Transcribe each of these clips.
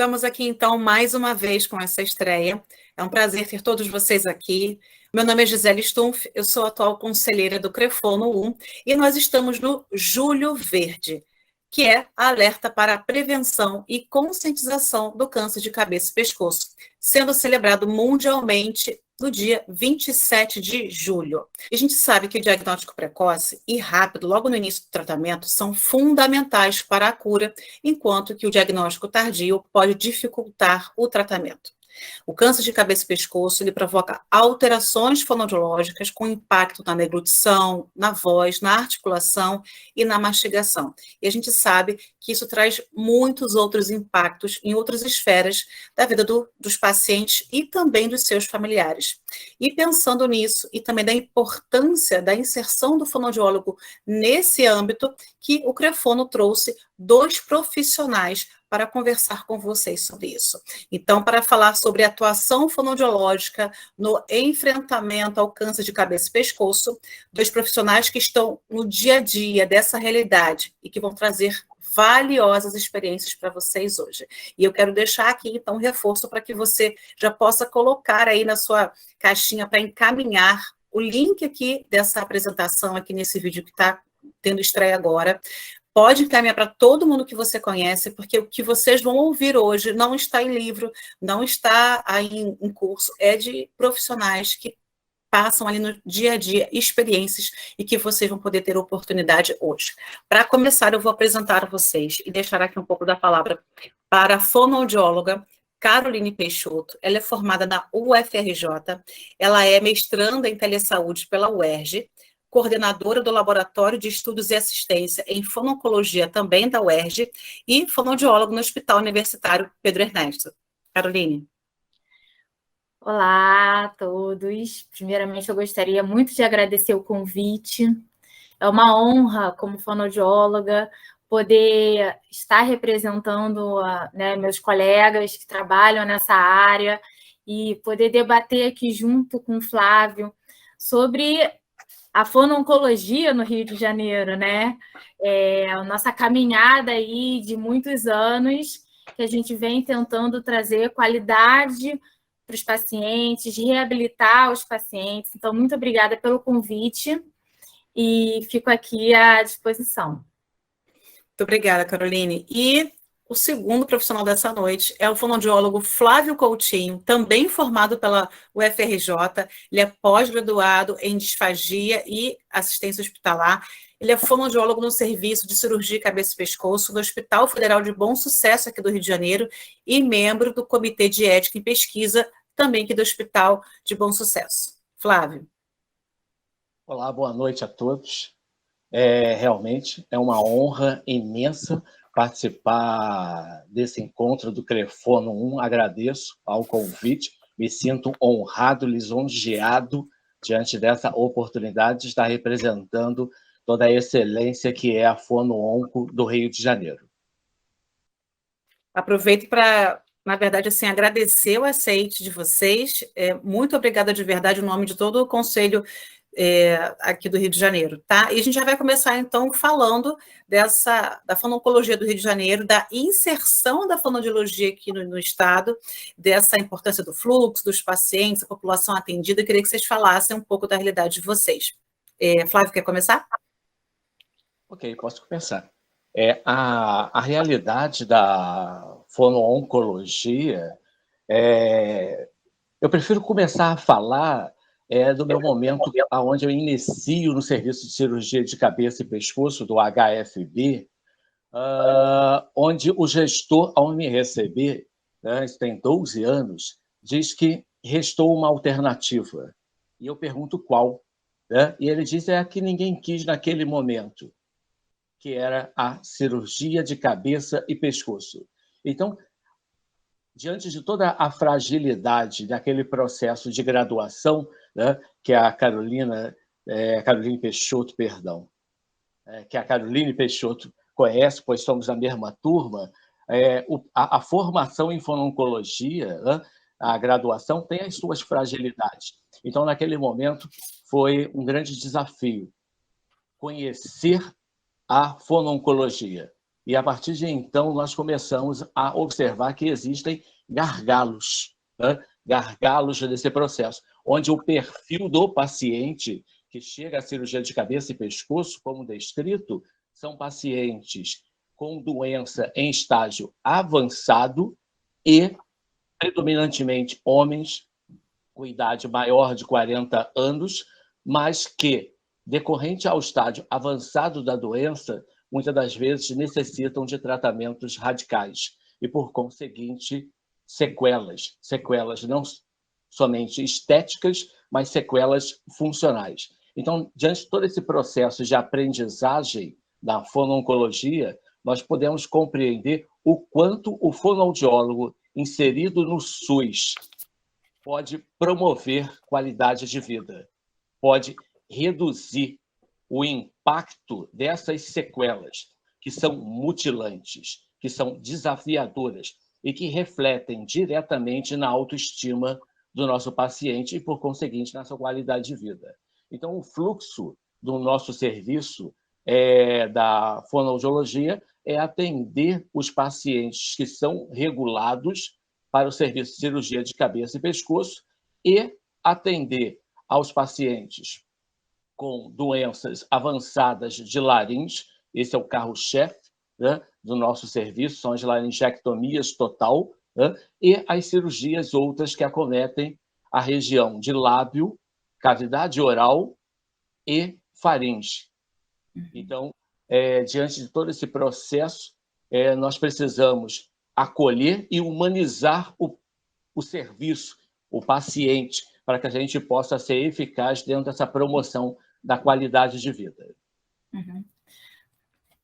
Estamos aqui, então, mais uma vez com essa estreia. É um prazer ter todos vocês aqui. Meu nome é Gisele Stumpf, eu sou atual conselheira do Crefono 1 e nós estamos no Julho Verde, que é a alerta para a prevenção e conscientização do câncer de cabeça e pescoço, sendo celebrado mundialmente no dia 27 de julho. E a gente sabe que o diagnóstico precoce e rápido, logo no início do tratamento, são fundamentais para a cura, enquanto que o diagnóstico tardio pode dificultar o tratamento. O câncer de cabeça e pescoço, ele provoca alterações fonoaudiológicas com impacto na deglutição, na voz, na articulação e na mastigação. E a gente sabe que isso traz muitos outros impactos em outras esferas da vida dos pacientes e também dos seus familiares. E pensando nisso, e também da importância da inserção do fonoaudiólogo nesse âmbito, que o Crefono trouxe 2 profissionais para conversar com vocês sobre isso. Então, para falar sobre a atuação fonoaudiológica no enfrentamento ao câncer de cabeça e pescoço, 2 profissionais que estão no dia a dia dessa realidade e que vão trazer valiosas experiências para vocês hoje. E eu quero deixar aqui, então, um reforço para que você já possa colocar aí na sua caixinha para encaminhar o link aqui dessa apresentação, aqui nesse vídeo que está tendo estreia agora. Pode encaminhar para todo mundo que você conhece, porque o que vocês vão ouvir hoje não está em livro, não está aí em curso, é de profissionais que passam ali no dia a dia experiências e que vocês vão poder ter oportunidade hoje. Para começar, eu vou apresentar a vocês e deixar aqui um pouco da palavra para a fonoaudióloga Caroline Peixoto. Ela é formada na UFRJ, ela é mestranda em telesaúde pela UERJ, coordenadora do Laboratório de Estudos e Assistência em Fononcologia também da UERJ e fonoaudiólogo no Hospital Universitário Pedro Ernesto. Caroline. Olá a todos. Primeiramente, eu gostaria muito de agradecer o convite. É uma honra, como fonoaudióloga, poder estar representando meus colegas que trabalham nessa área e poder debater aqui junto com o Flávio sobre a fono-oncologia no Rio de Janeiro, né? A nossa caminhada aí de muitos anos que a gente vem tentando trazer qualidade para os pacientes, reabilitar os pacientes. Então, muito obrigada pelo convite e fico aqui à disposição. Muito obrigada, Caroline. E o segundo profissional dessa noite é o fonoaudiólogo Flávio Coutinho, também formado pela UFRJ. Ele é pós-graduado em disfagia e assistência hospitalar. Ele é fonoaudiólogo no Serviço de Cirurgia Cabeça e Pescoço do Hospital Federal de Bom Sucesso aqui do Rio de Janeiro e membro do Comitê de Ética e Pesquisa também aqui do Hospital de Bom Sucesso. Flávio. Olá, boa noite a todos. Realmente é uma honra imensa participar desse encontro do Crefono 1. Agradeço ao convite, me sinto honrado, lisonjeado diante dessa oportunidade de estar representando toda a excelência que é a Fono-Onco do Rio de Janeiro. Aproveito para, na verdade, assim, agradecer o aceite de vocês. Muito obrigada de verdade, em nome de todo o Conselho aqui do Rio de Janeiro, tá? E a gente já vai começar, então, falando da fononcologia do Rio de Janeiro, da inserção da fonoaudiologia aqui no estado, dessa importância do fluxo, dos pacientes, a população atendida. Eu queria que vocês falassem um pouco da realidade de vocês. Flávio, quer começar? Ok, posso começar. A realidade da fono-oncologia, eu prefiro começar a falar do meu momento onde eu inicio no Serviço de Cirurgia de Cabeça e Pescoço, do HFB, onde o gestor, ao me receber, né, isso tem 12 anos, diz que restou uma alternativa. E eu pergunto qual. Né? E ele diz a que ninguém quis naquele momento, que era a cirurgia de cabeça e pescoço. Então, diante de toda a fragilidade daquele processo de graduação, né, que a Caroline Peixoto, que a Caroline Peixoto conhece, pois somos da mesma turma, a formação em fononcologia, né, a graduação, tem as suas fragilidades. Então, naquele momento, foi um grande desafio conhecer a fononcologia. E, a partir de então, nós começamos a observar que existem gargalos, né? Gargalos nesse processo, onde o perfil do paciente que chega à cirurgia de cabeça e pescoço, como descrito, são pacientes com doença em estágio avançado e, predominantemente, homens com idade maior de 40 anos, mas que, decorrente ao estágio avançado da doença, muitas das vezes necessitam de tratamentos radicais e, por conseguinte, sequelas não somente estéticas, mas sequelas funcionais. Então, diante de todo esse processo de aprendizagem da fono-oncologia, nós podemos compreender o quanto o fonoaudiólogo inserido no SUS pode promover qualidade de vida, pode reduzir o impacto dessas sequelas, que são mutilantes, que são desafiadoras e que refletem diretamente na autoestima do nosso paciente e, por conseguinte, na sua qualidade de vida. Então, o fluxo do nosso serviço da fonoaudiologia é atender os pacientes que são regulados para o serviço de cirurgia de cabeça e pescoço e atender aos pacientes com doenças avançadas de laringe, esse é o carro-chefe, né, do nosso serviço, são as laringectomias total, né, e as cirurgias outras que acometem a região de lábio, cavidade oral e faringe. Então, diante de todo esse processo, nós precisamos acolher e humanizar o serviço, o paciente, para que a gente possa ser eficaz dentro dessa promoção da qualidade de vida. Uhum.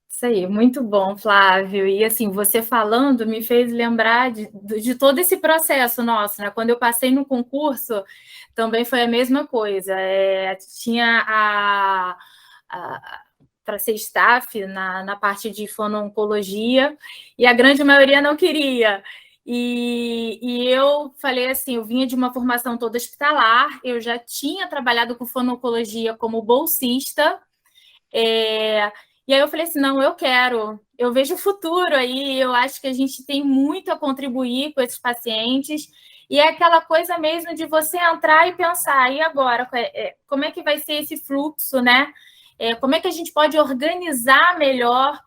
Isso aí, muito bom, Flávio. E assim, você falando me fez lembrar de todo esse processo nosso, né? Quando eu passei no concurso, também foi a mesma coisa. Tinha para ser staff na parte de fono-oncologia, e a grande maioria não queria. E eu falei assim, eu vinha de uma formação toda hospitalar, eu já tinha trabalhado com fono-oncologia como bolsista, e aí eu falei assim, não, eu vejo o futuro aí, eu acho que a gente tem muito a contribuir com esses pacientes, e é aquela coisa mesmo de você entrar e pensar, e agora, como é que vai ser esse fluxo, né? Como é que a gente pode organizar melhor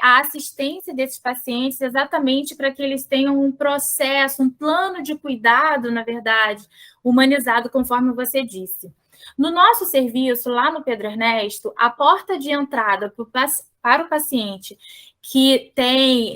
a assistência desses pacientes, exatamente para que eles tenham um processo, um plano de cuidado, na verdade, humanizado, conforme você disse. No nosso serviço, lá no Pedro Ernesto, a porta de entrada para o paciente que tem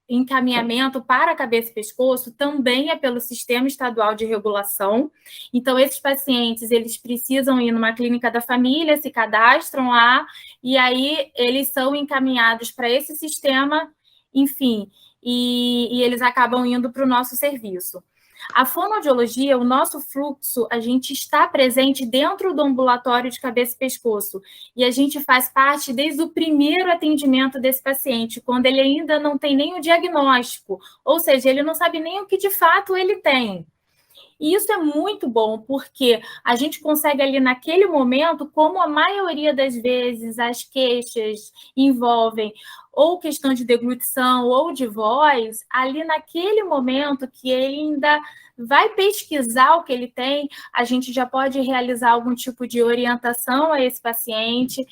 encaminhamento para a cabeça e pescoço também é pelo Sistema Estadual de Regulação. Então, esses pacientes, eles precisam ir numa clínica da família, se cadastram lá, e aí eles são encaminhados para esse sistema, enfim, e eles acabam indo para o nosso serviço. A fonoaudiologia, o nosso fluxo, a gente está presente dentro do ambulatório de cabeça e pescoço, e a gente faz parte desde o primeiro atendimento desse paciente, quando ele ainda não tem nem o diagnóstico, ou seja, ele não sabe nem o que de fato ele tem. E isso é muito bom, porque a gente consegue ali naquele momento, como a maioria das vezes as queixas envolvem ou questão de deglutição ou de voz, ali naquele momento que ele ainda vai pesquisar o que ele tem, a gente já pode realizar algum tipo de orientação a esse paciente.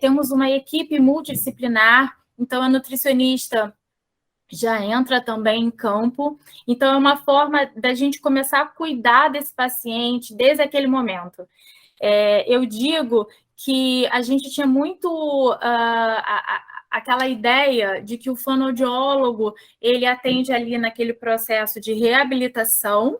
Temos uma equipe multidisciplinar, então a nutricionista já entra também em campo. Então, é uma forma da gente começar a cuidar desse paciente desde aquele momento. Eu digo que a gente tinha muito aquela ideia de que o fonoaudiólogo, ele atende ali naquele processo de reabilitação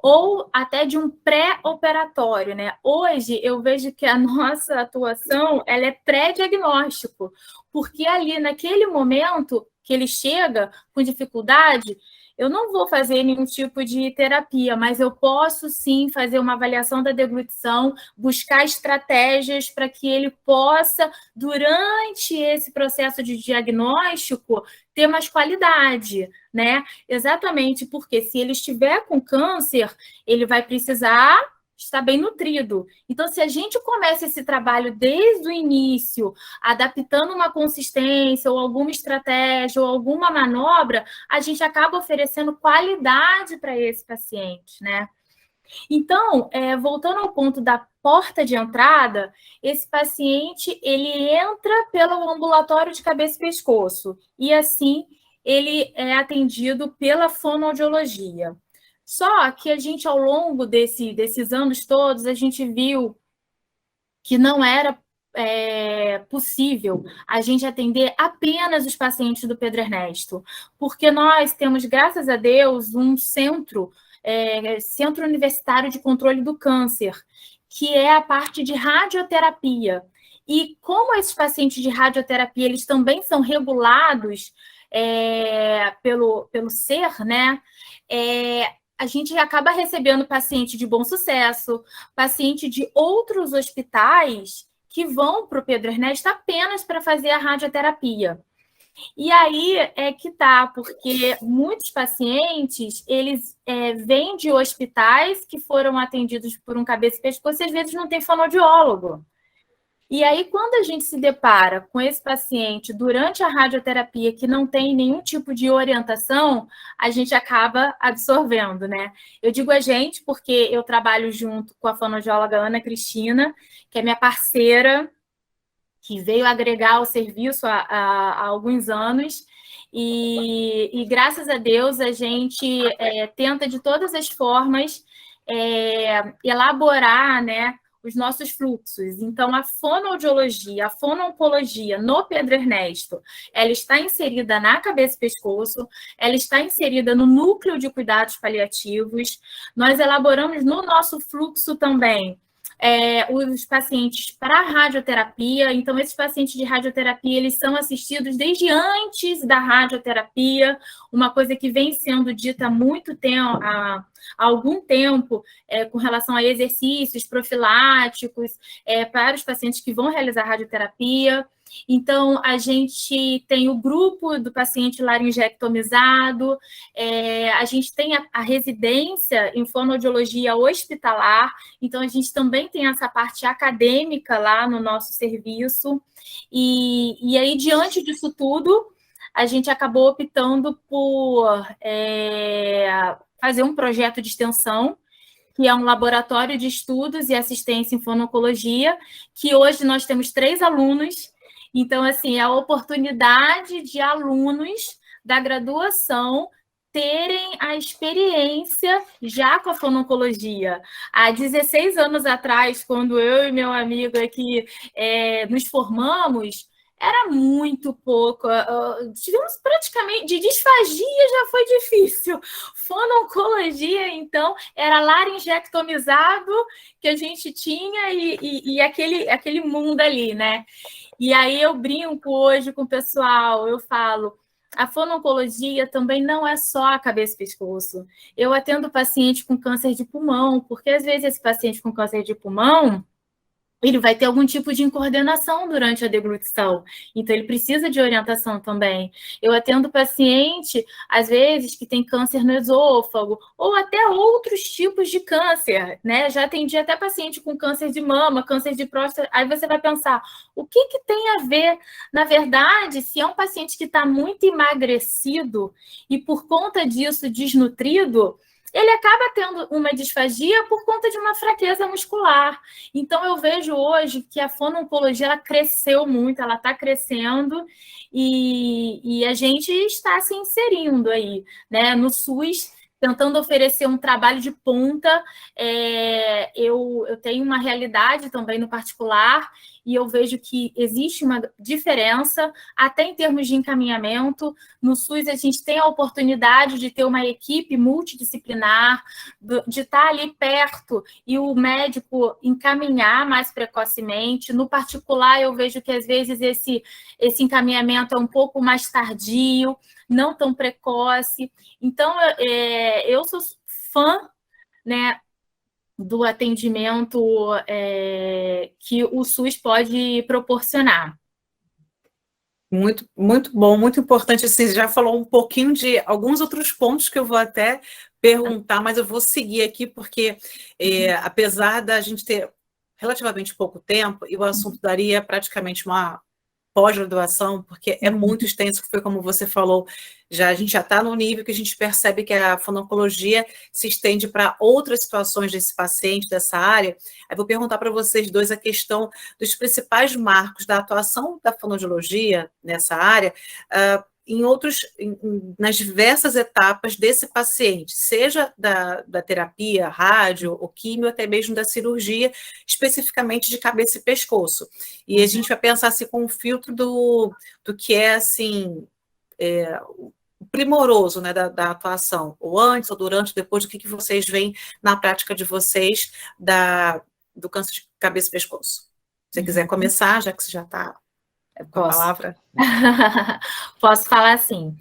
ou até de um pré-operatório, né? Hoje, eu vejo que a nossa atuação, ela é pré-diagnóstico, porque ali, naquele momento que ele chega com dificuldade, eu não vou fazer nenhum tipo de terapia, mas eu posso sim fazer uma avaliação da deglutição, buscar estratégias para que ele possa, durante esse processo de diagnóstico, ter mais qualidade, né? Exatamente porque se ele estiver com câncer, ele vai precisar está bem nutrido. Então, se a gente começa esse trabalho desde o início, adaptando uma consistência ou alguma estratégia ou alguma manobra, a gente acaba oferecendo qualidade para esse paciente, né? Então, voltando ao ponto da porta de entrada, esse paciente, ele entra pelo ambulatório de cabeça e pescoço, e assim ele é atendido pela fonoaudiologia. Só que a gente, ao longo desses anos todos, a gente viu que não era possível a gente atender apenas os pacientes do Pedro Ernesto, porque nós temos, graças a Deus, um Centro Universitário de Controle do Câncer, que é a parte de radioterapia. E como esses pacientes de radioterapia, eles também são regulados pelo SER, né? A gente acaba recebendo paciente de bom sucesso, paciente de outros hospitais que vão para o Pedro Ernesto apenas para fazer a radioterapia. E aí é que tá, porque muitos pacientes, eles vêm de hospitais que foram atendidos por um cabeça e pescoço e às vezes não tem fonoaudiólogo. E aí, quando a gente se depara com esse paciente durante a radioterapia que não tem nenhum tipo de orientação, a gente acaba absorvendo, né? Eu digo a gente porque eu trabalho junto com a fonoaudióloga Ana Cristina, que é minha parceira, que veio agregar o serviço há alguns anos, e graças a Deus a gente tenta de todas as formas elaborar, né, os nossos fluxos. Então, a fonoaudiologia, a fono-oncologia no Pedro Ernesto, ela está inserida na cabeça e pescoço, ela está inserida no núcleo de cuidados paliativos. Nós elaboramos no nosso fluxo também os pacientes para radioterapia. Então, esses pacientes de radioterapia, eles são assistidos desde antes da radioterapia, uma coisa que vem sendo dita há muito tempo, há algum tempo, com relação a exercícios profiláticos para os pacientes que vão realizar radioterapia. Então, a gente tem o grupo do paciente laringectomizado, a gente tem a residência em fonoaudiologia hospitalar, então a gente também tem essa parte acadêmica lá no nosso serviço, e aí, diante disso tudo, a gente acabou optando por fazer um projeto de extensão, que é um laboratório de estudos e assistência em fono-oncologia, que hoje nós temos 3 alunos. Então, assim, é a oportunidade de alunos da graduação terem a experiência já com a fono-oncologia. Há 16 anos atrás, quando eu e meu amigo aqui nos formamos, era muito pouco. Tivemos praticamente... De disfagia já foi difícil. Fono-oncologia, então, era laringectomizado que a gente tinha e aquele mundo ali, né? E aí eu brinco hoje com o pessoal, eu falo, a fono-oncologia também não é só a cabeça e pescoço. Eu atendo paciente com câncer de pulmão, porque às vezes esse paciente com câncer de pulmão, ele vai ter algum tipo de incoordenação durante a deglutição. Então, ele precisa de orientação também. Eu atendo paciente, às vezes, que tem câncer no esôfago, ou até outros tipos de câncer, né? Já atendi até paciente com câncer de mama, câncer de próstata. Aí você vai pensar, o que tem a ver? Na verdade, se é um paciente que está muito emagrecido e, por conta disso, desnutrido, ele acaba tendo uma disfagia por conta de uma fraqueza muscular. Então, eu vejo hoje que a fono-oncologia ela cresceu muito, ela está crescendo e a gente está se inserindo aí, né, no SUS, tentando oferecer um trabalho de ponta. Eu tenho uma realidade também no particular e eu vejo que existe uma diferença, até em termos de encaminhamento. No SUS, a gente tem a oportunidade de ter uma equipe multidisciplinar, de estar ali perto e o médico encaminhar mais precocemente. No particular, eu vejo que, às vezes, esse encaminhamento é um pouco mais tardio, não tão precoce. Então, eu sou fã, né, do atendimento que o SUS pode proporcionar. Muito, muito bom, muito importante. Assim, já falou um pouquinho de alguns outros pontos que eu vou até perguntar, mas eu vou seguir aqui, porque apesar da gente ter relativamente pouco tempo, e o assunto daria praticamente uma pós-graduação, porque é muito extenso, que foi como você falou, a gente já está no nível que a gente percebe que a fonoaudiologia se estende para outras situações desse paciente, dessa área. Aí vou perguntar para vocês dois a questão dos principais marcos da atuação da fonoaudiologia nessa área, nas diversas etapas desse paciente, seja da terapia, rádio, ou químio, até mesmo da cirurgia, especificamente de cabeça e pescoço. E a gente vai pensar assim, com o filtro do que é assim, primoroso, né, da atuação, ou antes, ou durante, ou depois, do que vocês veem na prática de vocês do câncer de cabeça e pescoço. Se você quiser começar, já que você já está com a palavra. Posso falar assim,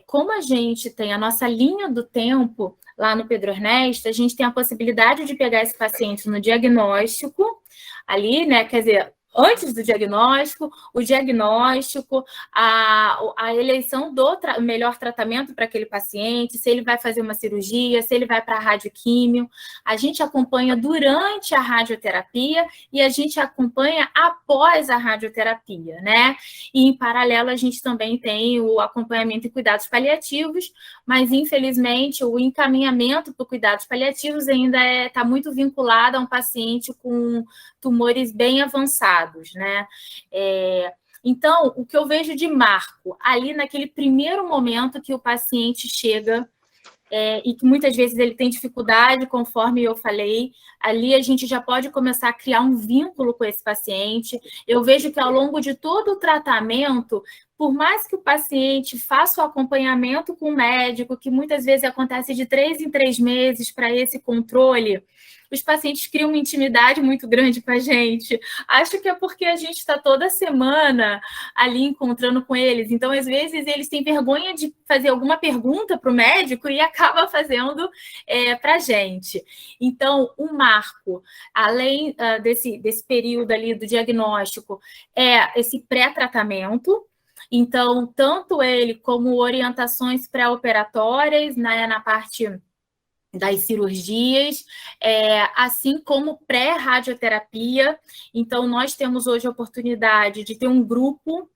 como a gente tem a nossa linha do tempo lá no Pedro Ernesto, a gente tem a possibilidade de pegar esse paciente no diagnóstico, ali, né, quer dizer, antes do diagnóstico, o diagnóstico, a eleição do melhor tratamento para aquele paciente, se ele vai fazer uma cirurgia, se ele vai para a radioquímio. A gente acompanha durante a radioterapia e a gente acompanha após a radioterapia, né? E, em paralelo, a gente também tem o acompanhamento e cuidados paliativos, mas, infelizmente, o encaminhamento para cuidados paliativos ainda está muito vinculado a um paciente com tumores bem avançados, né? Então, o que eu vejo de marco, ali naquele primeiro momento que o paciente chega, e que muitas vezes ele tem dificuldade, conforme eu falei, ali a gente já pode começar a criar um vínculo com esse paciente. Eu vejo que ao longo de todo o tratamento, por mais que o paciente faça o acompanhamento com o médico, que muitas vezes acontece de 3 em 3 meses para esse controle, os pacientes criam uma intimidade muito grande com a gente. Acho que é porque a gente está toda semana ali encontrando com eles. Então, às vezes, eles têm vergonha de fazer alguma pergunta para o médico e acaba fazendo para a gente. Então, um marco, além desse período ali do diagnóstico, é esse pré-tratamento. Então, tanto ele como orientações pré-operatórias, né, na parte das cirurgias, assim como pré-radioterapia. Então, nós temos hoje a oportunidade de ter um grupo,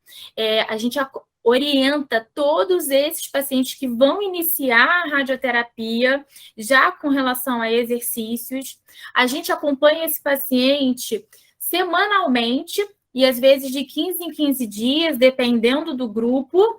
a gente orienta todos esses pacientes que vão iniciar a radioterapia, já com relação a exercícios. A gente acompanha esse paciente semanalmente, e às vezes de 15 em 15 dias, dependendo do grupo,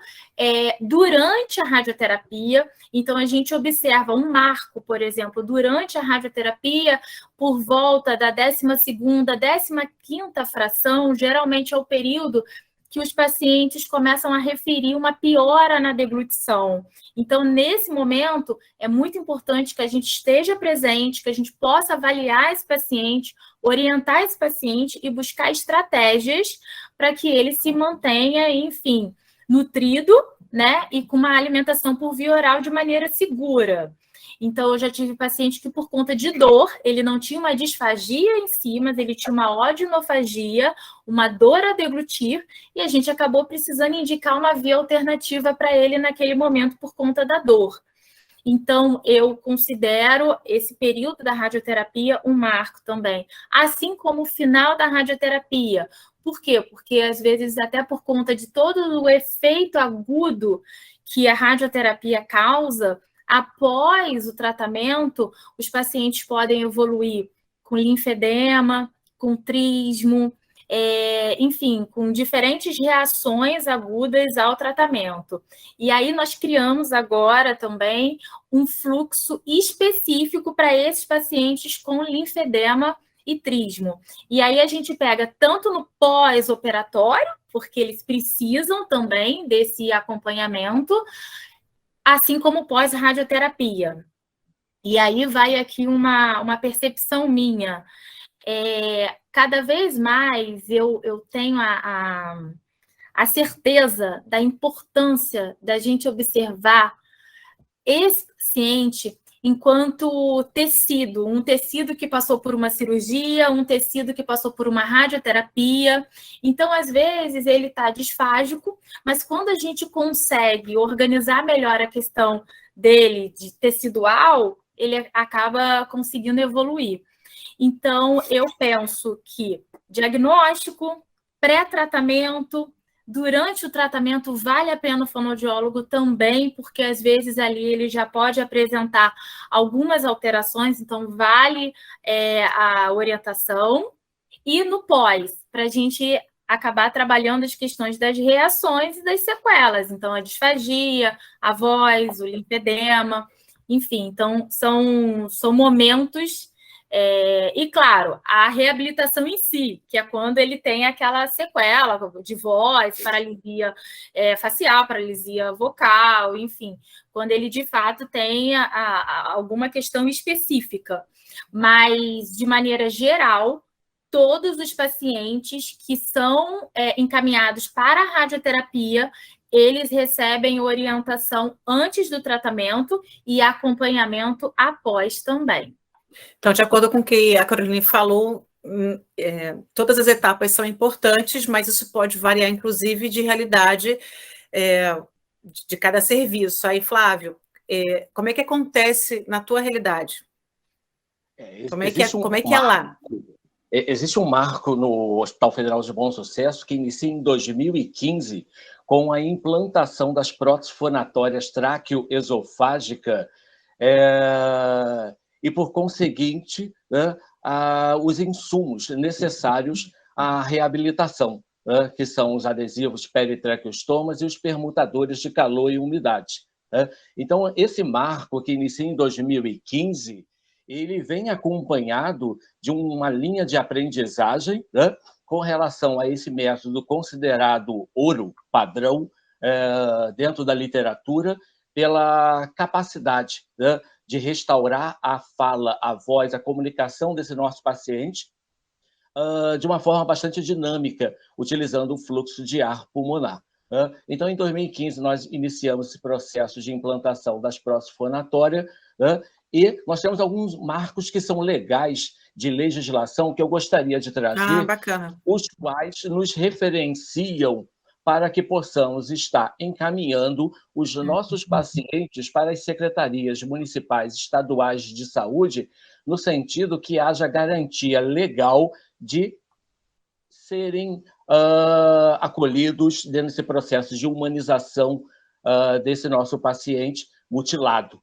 durante a radioterapia. Então, a gente observa um marco, por exemplo, durante a radioterapia, por volta da 12ª, 15ª fração, geralmente é o período que os pacientes começam a referir uma piora na deglutição. Então, nesse momento, é muito importante que a gente esteja presente, que a gente possa avaliar esse paciente, orientar esse paciente e buscar estratégias para que ele se mantenha, enfim, nutrido, né, e com uma alimentação por via oral de maneira segura. Então, eu já tive paciente que, por conta de dor, ele não tinha uma disfagia em si, mas ele tinha uma odinofagia, uma dor a deglutir, e a gente acabou precisando indicar uma via alternativa para ele naquele momento por conta da dor. Então, eu considero esse período da radioterapia um marco também, assim como o final da radioterapia. Por quê? Porque, às vezes, até por conta de todo o efeito agudo que a radioterapia causa, após o tratamento, os pacientes podem evoluir com linfedema, com trismo, enfim, com diferentes reações agudas ao tratamento. E aí nós criamos agora também um fluxo específico para esses pacientes com linfedema e trismo. E aí a gente pega tanto no pós-operatório, porque eles precisam também desse acompanhamento, assim como pós-radioterapia. E aí vai aqui uma percepção minha. Cada vez mais eu tenho a certeza da importância da gente observar esse paciente enquanto tecido, um tecido que passou por uma cirurgia, um tecido que passou por uma radioterapia. Então, às vezes, ele está disfágico, mas quando a gente consegue organizar melhor a questão dele de tecidual, ele acaba conseguindo evoluir. Então, eu penso que diagnóstico, pré-tratamento, durante o tratamento, vale a pena o fonoaudiólogo também, porque às vezes ali ele já pode apresentar algumas alterações, então vale a orientação. E no pós, para a gente acabar trabalhando as questões das reações e das sequelas, então a disfagia, a voz, o linfedema, enfim, então são momentos. E, claro, a reabilitação em si, que é quando ele tem aquela sequela de voz, paralisia facial, paralisia vocal, enfim, quando ele, de fato, tem alguma questão específica. Mas, de maneira geral, todos os pacientes que são encaminhados para a radioterapia, eles recebem orientação antes do tratamento e acompanhamento após também. Então, de acordo com o que a Caroline falou, todas as etapas são importantes, mas isso pode variar, inclusive, de realidade de cada serviço. Aí, Flávio, como é que acontece na tua realidade? Como é que é lá? Existe um marco no Hospital Federal de Bom Sucesso que inicia em 2015 com a implantação das próteses fonatórias tráqueo-esofágica e, por conseguinte, os insumos necessários à reabilitação, que são os adesivos peritraqueostomas e os permutadores de calor e umidade. Então, esse marco, que inicia em 2015, ele vem acompanhado de uma linha de aprendizagem com relação a esse método considerado ouro, padrão, dentro da literatura, pela capacidade de restaurar a fala, a voz, a comunicação desse nosso paciente de uma forma bastante dinâmica, utilizando o fluxo de ar pulmonar. Então, em 2015, nós iniciamos esse processo de implantação das próteses fonatórias e nós temos alguns marcos que são legais de legislação que eu gostaria de trazer, os quais nos referenciam para que possamos estar encaminhando os nossos pacientes para as secretarias municipais estaduais de saúde, no sentido que haja garantia legal de serem acolhidos dentro desse processo de humanização desse nosso paciente mutilado,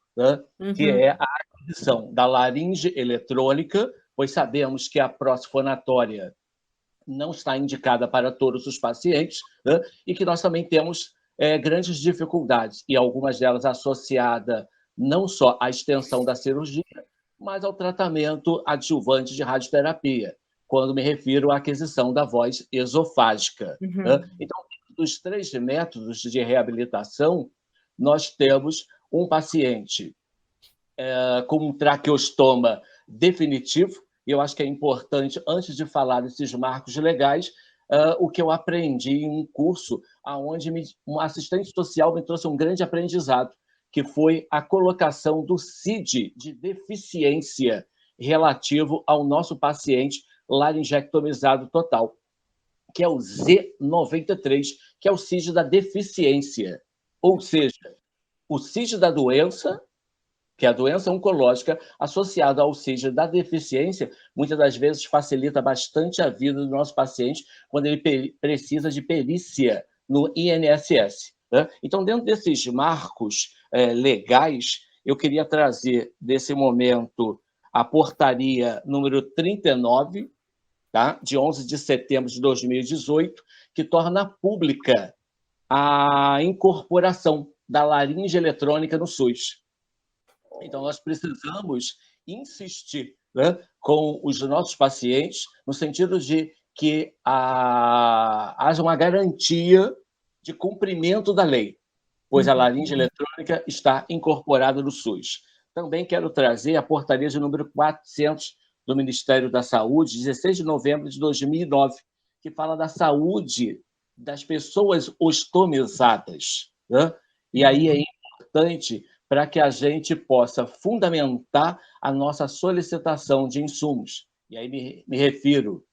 que é a aquisição da laringe eletrônica, pois sabemos que a prótese fonatória não está indicada para todos os pacientes, e que nós também temos grandes dificuldades, e algumas delas associadas não só à extensão da cirurgia, mas ao tratamento adjuvante de radioterapia, quando me refiro à aquisição da voz esofágica. Então, dos 3 métodos de reabilitação, nós temos um paciente com um traqueostoma definitivo, e eu acho que é importante, antes de falar desses marcos legais, o que eu aprendi em um curso onde um assistente social me trouxe um grande aprendizado, que foi a colocação do CID de deficiência relativo ao nosso paciente laringectomizado total, que é o Z93, que é o CID da deficiência. Ou seja, o CID da doença, que é a doença oncológica, associada ao CID da deficiência, muitas das vezes facilita bastante a vida do nosso paciente quando ele precisa de perícia no INSS. Então, dentro desses marcos legais, eu queria trazer, desse momento, a portaria número 39, de 11 de setembro de 2018, que torna pública a incorporação da laringe eletrônica no SUS. Então, nós precisamos insistir com os nossos pacientes no sentido de que haja uma garantia de cumprimento da lei, pois a laringe eletrônica está incorporada no SUS. Também quero trazer a portaria de número 400 do Ministério da Saúde, 16 de novembro de 2009, que fala da saúde das pessoas ostomizadas. E aí é importante para que a gente possa fundamentar a nossa solicitação de insumos. E aí me refiro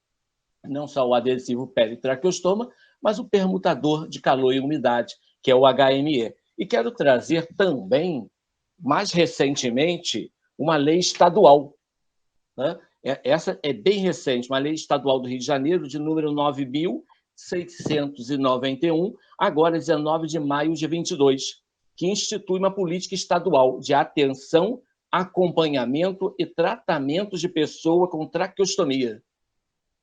não só ao adesivo peritraqueostoma, mas o permutador de calor e umidade, que é o HME. E quero trazer também mais recentemente, uma lei estadual, né? Essa é bem recente, uma lei estadual do Rio de Janeiro, de número 9.691, agora 19 de maio de 22, que institui uma política estadual de atenção, acompanhamento e tratamento de pessoa com traqueostomia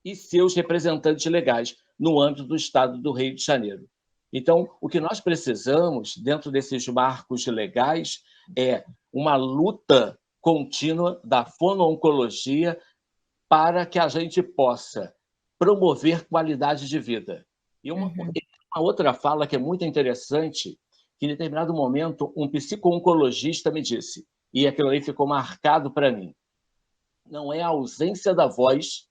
e seus representantes legais no âmbito do Estado do Rio de Janeiro. Então, o que nós precisamos, dentro desses marcos legais, é uma luta contínua da fono-oncologia para que a gente possa promover qualidade de vida. E uma outra fala que é muito interessante, que em determinado momento um psico-oncologista me disse, e aquilo aí ficou marcado para mim, não é a ausência da voz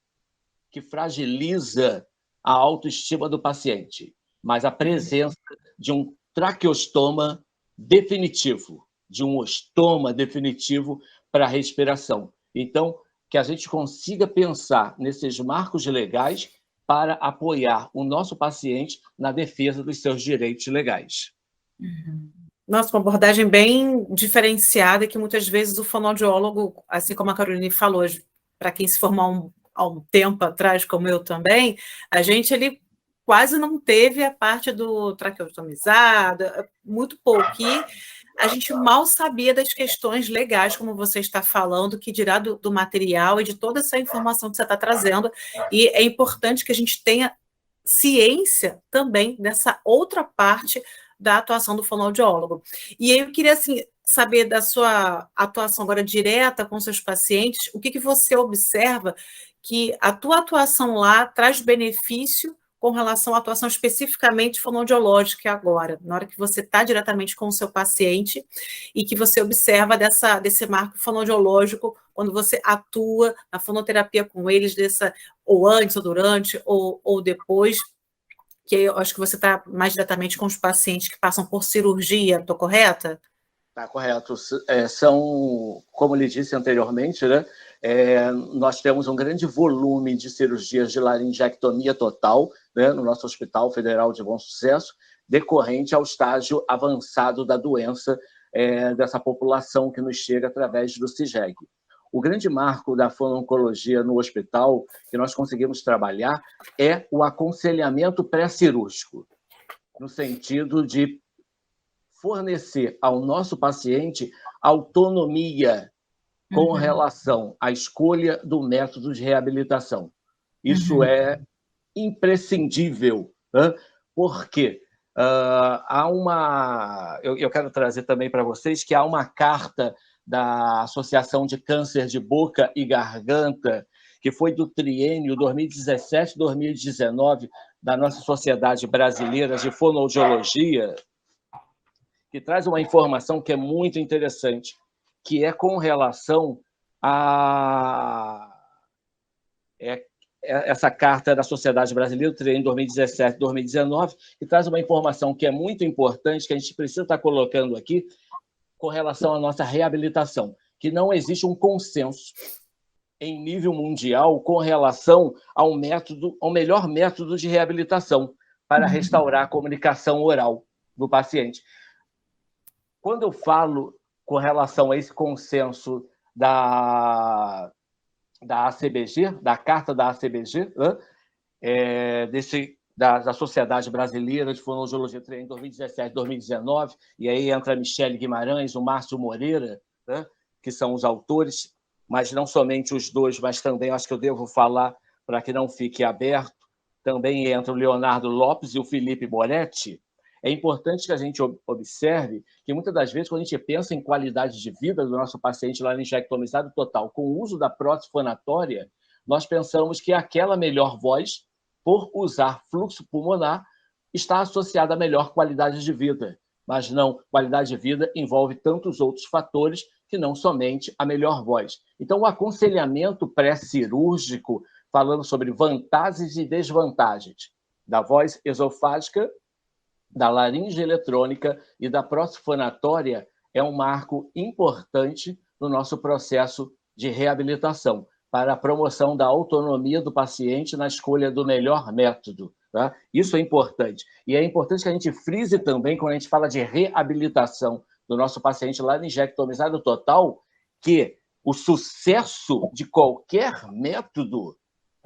que fragiliza a autoestima do paciente, mas a presença de um traqueostoma definitivo, de um ostoma definitivo para a respiração. Então, que a gente consiga pensar nesses marcos legais para apoiar o nosso paciente na defesa dos seus direitos legais. Nossa, uma abordagem bem diferenciada, que muitas vezes o fonoaudiólogo, assim como a Caroline falou, para quem se formou há um tempo atrás, como eu também, ele quase não teve a parte do traqueostomizado, muito pouco, e a gente mal sabia das questões legais, como você está falando, que dirá do material e de toda essa informação que você está trazendo, e é importante que a gente tenha ciência também dessa outra parte da atuação do fonoaudiólogo. E aí eu queria, assim, saber da sua atuação agora direta com seus pacientes, o que você observa que a tua atuação lá traz benefício com relação à atuação especificamente fonoaudiológica agora, na hora que você está diretamente com o seu paciente e que você observa desse marco fonoaudiológico quando você atua na fonoterapia com eles, ou antes, ou durante, ou depois, que eu acho que você está mais diretamente com os pacientes que passam por cirurgia, estou correta? Está correto. São, como lhe disse anteriormente, né? Nós temos um grande volume de cirurgias de laringectomia total, né, no nosso Hospital Federal de Bom Sucesso, decorrente ao estágio avançado da doença dessa população que nos chega através do CIGEG. O grande marco da fono-oncologia no hospital que nós conseguimos trabalhar é o aconselhamento pré-cirúrgico, no sentido de fornecer ao nosso paciente autonomia com relação à escolha do método de reabilitação. Isso é imprescindível, né? Porque eu quero trazer também para vocês que há uma carta da Associação de Câncer de Boca e Garganta, que foi do triênio 2017-2019 da nossa Sociedade Brasileira de Fonoaudiologia, que traz uma informação que é muito interessante, que é com relação a essa carta da Sociedade Brasileira, do triênio 2017-2019, que traz uma informação que é muito importante, que a gente precisa estar colocando aqui, com relação à nossa reabilitação, que não existe um consenso em nível mundial com relação ao melhor método de reabilitação para restaurar a comunicação oral do paciente. Quando eu falo com relação a esse consenso da ACBG, da Carta da ACBG, né, da Sociedade Brasileira de Fonoaudiologia em 2017-2019, e aí entra a Michele Guimarães, o Márcio Moreira, né, que são os autores, mas não somente os dois, mas também, acho que eu devo falar para que não fique aberto, também entra o Leonardo Lopes e o Felipe Moretti. É importante que a gente observe que, muitas das vezes, quando a gente pensa em qualidade de vida do nosso paciente laringectomizado total com o uso da prótese fonatória, nós pensamos que aquela melhor voz, por usar fluxo pulmonar, está associada à melhor qualidade de vida. Mas não, qualidade de vida envolve tantos outros fatores que não somente a melhor voz. Então, o aconselhamento pré-cirúrgico, falando sobre vantagens e desvantagens da voz esofágica, da laringe eletrônica e da prótese fonatória, é um marco importante no nosso processo de reabilitação, para a promoção da autonomia do paciente na escolha do melhor método. Tá? Isso é importante. E é importante que a gente frise também, quando a gente fala de reabilitação do nosso paciente laringectomizado total, que o sucesso de qualquer método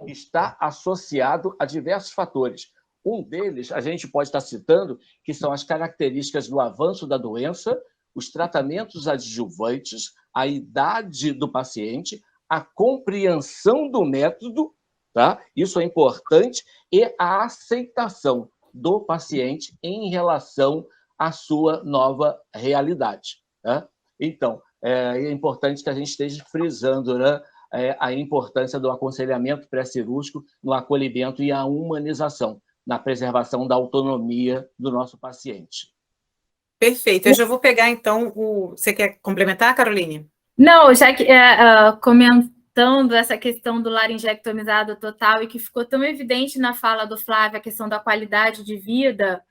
está associado a diversos fatores. Um deles, a gente pode estar citando, que são as características do avanço da doença, os tratamentos adjuvantes, a idade do paciente, a compreensão do método, tá? Isso é importante, e a aceitação do paciente em relação à sua nova realidade, tá? Então, é importante que a gente esteja frisando, né, a importância do aconselhamento pré-cirúrgico no acolhimento e a humanização, na preservação da autonomia do nosso paciente. Perfeito. Eu já vou pegar, então, Você quer complementar, Caroline? Não, já que comentando essa questão do laringectomizado total e que ficou tão evidente na fala do Flávio, a questão da qualidade de vida,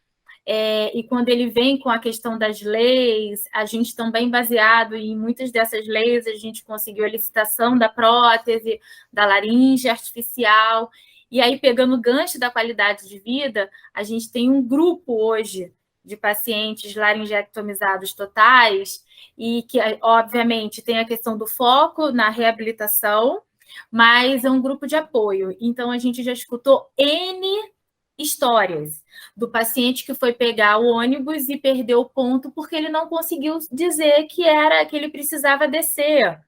e quando ele vem com a questão das leis, a gente também baseado em muitas dessas leis, a gente conseguiu a licitação da prótese, da laringe artificial, e aí pegando o gancho da qualidade de vida, a gente tem um grupo hoje de pacientes laringectomizados totais e que, obviamente, tem a questão do foco na reabilitação, mas é um grupo de apoio. Então, a gente já escutou N histórias do paciente que foi pegar o ônibus e perdeu o ponto porque ele não conseguiu dizer que ele precisava descer,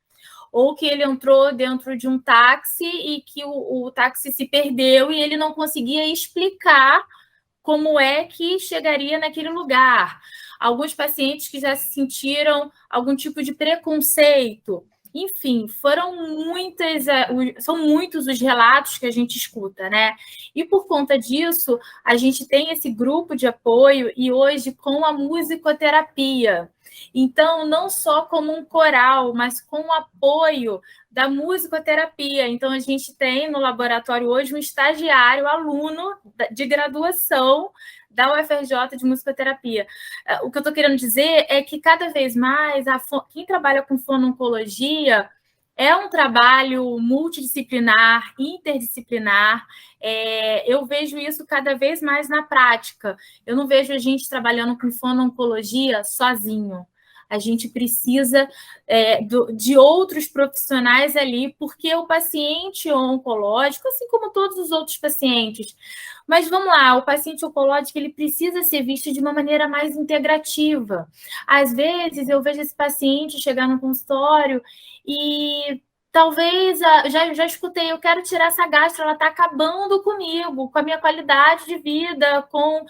ou que ele entrou dentro de um táxi e que o táxi se perdeu e ele não conseguia explicar como é que chegaria naquele lugar. Alguns pacientes que já sentiram algum tipo de preconceito. Enfim, são muitos os relatos que a gente escuta, né? E por conta disso, a gente tem esse grupo de apoio e hoje com a musicoterapia. Então, não só como um coral, mas com o apoio da musicoterapia. Então, a gente tem no laboratório hoje um estagiário, aluno de graduação da UFRJ de musicoterapia. O que eu estou querendo dizer é que cada vez mais quem trabalha com fono-oncologia é um trabalho multidisciplinar, interdisciplinar. Eu vejo isso cada vez mais na prática. Eu não vejo a gente trabalhando com fono-oncologia sozinho. A gente precisa de outros profissionais ali, porque o paciente oncológico, assim como todos os outros pacientes, mas vamos lá, o paciente oncológico ele precisa ser visto de uma maneira mais integrativa. Às vezes eu vejo esse paciente chegar no consultório e talvez, já escutei, eu quero tirar essa gastro, ela está acabando comigo, com a minha qualidade de vida, com